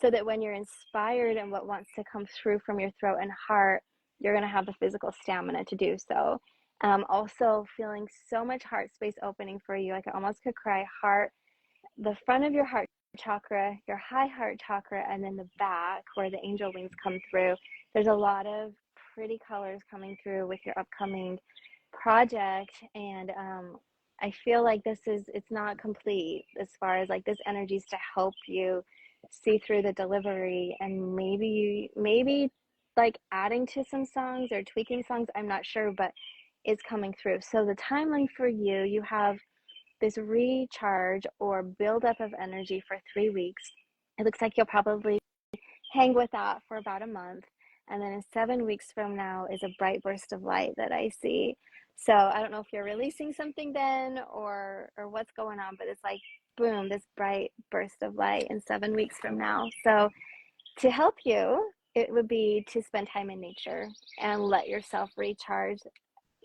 so that when you're inspired and what wants to come through from your throat and heart, you're going to have the physical stamina to do so. Also, feeling so much heart space opening for you. Like I almost could cry. Heart, the front of your heart chakra, your high heart chakra, and then the back where the angel wings come through. There's a lot of pretty colors coming through with your upcoming project. And I feel like it's not complete as far as like this energy is to help you see through the delivery and maybe like adding to some songs or tweaking songs. I'm not sure, but it's coming through. So the timeline for you, you have this recharge or buildup of energy for 3 weeks. It looks like you'll probably hang with that for about a month. And then in 7 weeks from now is a bright burst of light that I see. So I don't know if you're releasing something then or what's going on, but it's like boom, this bright burst of light in 7 weeks from now. So to help you, it would be to spend time in nature and let yourself recharge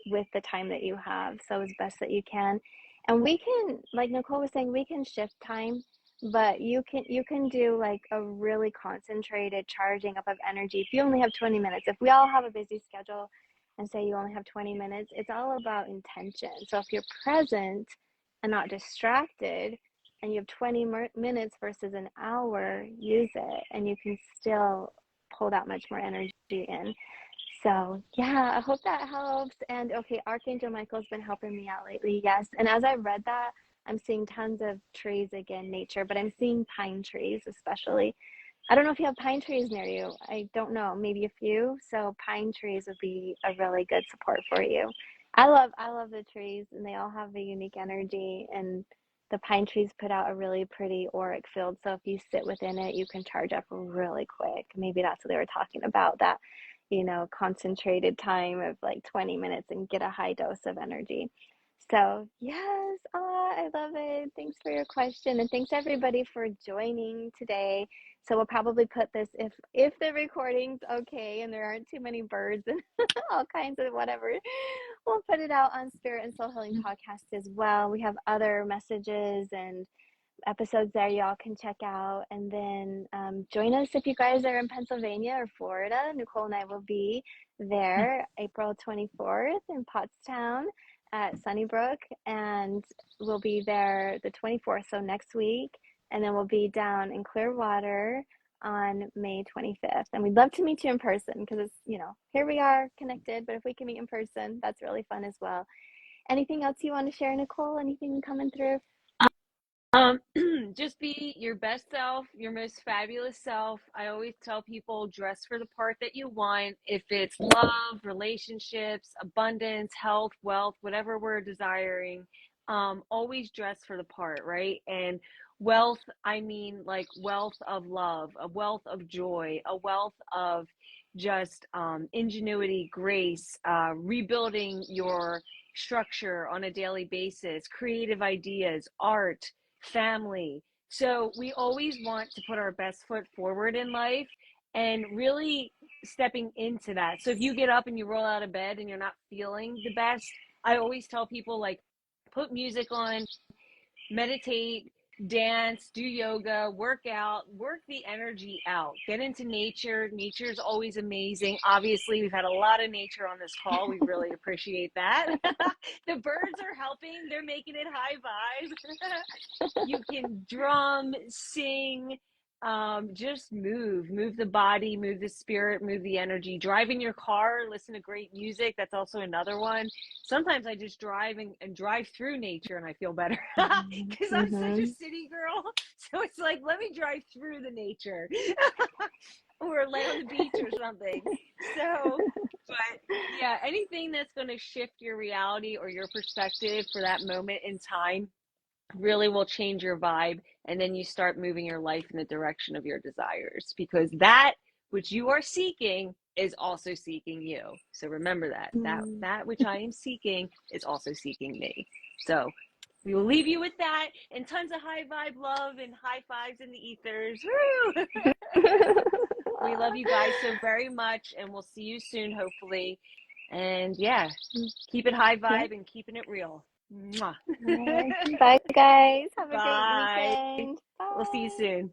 with the time that you have, so as best that you can. And we can, like Nicole was saying, we can shift time, but you can do like a really concentrated charging up of energy if you only have 20 minutes. If we all have a busy schedule and say you only have 20 minutes, it's all about intention. So if you're present and not distracted and you have 20 minutes versus an hour, use it and you can still pull that much more energy in. So, yeah, I hope that helps. And okay, Archangel Michael's been helping me out lately. Yes. And as I read that, I'm seeing tons of trees again, nature, but I'm seeing pine trees especially. I don't know if you have pine trees near you. I don't know, maybe a few. So pine trees would be a really good support for you. I love the trees and they all have a unique energy and the pine trees put out a really pretty auric field. So if you sit within it, you can charge up really quick. Maybe that's what they were talking about, that concentrated time of like 20 minutes and get a high dose of energy. So, yes, I love it. Thanks for your question and thanks everybody for joining today. So we'll probably put this if the recording's okay and there aren't too many birds and all kinds of whatever. We'll put it out on Spirit and Soul Healing Podcast as well. We have other messages and episodes there y'all can check out. And then join us if you guys are in Pennsylvania or Florida. Nicole and I will be there April 24th in Pottstown at Sunnybrook, and we'll be there the 24th, so next week. And then we'll be down in Clearwater on May 25th. And we'd love to meet you in person because it's, here we are connected, but if we can meet in person, that's really fun as well. Anything else you want to share, Nicole? Anything coming through? Um, just be your best self, your most fabulous self. I always tell people dress for the part that you want. If it's love, relationships, abundance, health, wealth, whatever we're desiring, always dress for the part, right? And wealth, I mean like wealth of love, a wealth of joy, a wealth of just ingenuity, grace, rebuilding your structure on a daily basis, creative ideas, art, family. So we always want to put our best foot forward in life and really stepping into that. So if you get up and you roll out of bed and you're not feeling the best, I always tell people, like, put music on, meditate, dance, do yoga, work out, work the energy out, get into nature. Nature is always amazing. Obviously, we've had a lot of nature on this call. We really appreciate that. The birds are helping, they're making it high vibes. You can drum, sing, just move the body, move the spirit, move the energy. Drive in your car, listen to great music. That's also another one. Sometimes I just drive and drive through nature and I feel better because I'm such a Mm-hmm. city girl. So it's like, let me drive through the nature or lay on the beach or something. So, but yeah, anything that's going to shift your reality or your perspective for that moment in time really will change your vibe, and then you start moving your life in the direction of your desires, because that which you are seeking is also seeking you. So remember that that which I am seeking is also seeking me. So we will leave you with that and tons of high vibe love and high fives in the ethers. Woo! We love you guys so very much, and we'll see you soon, hopefully. And yeah, keep it high Yeah. vibe and keeping it real. Mwah. All right. Bye, guys. Have a great Bye. weekend. We'll see you Bye. soon.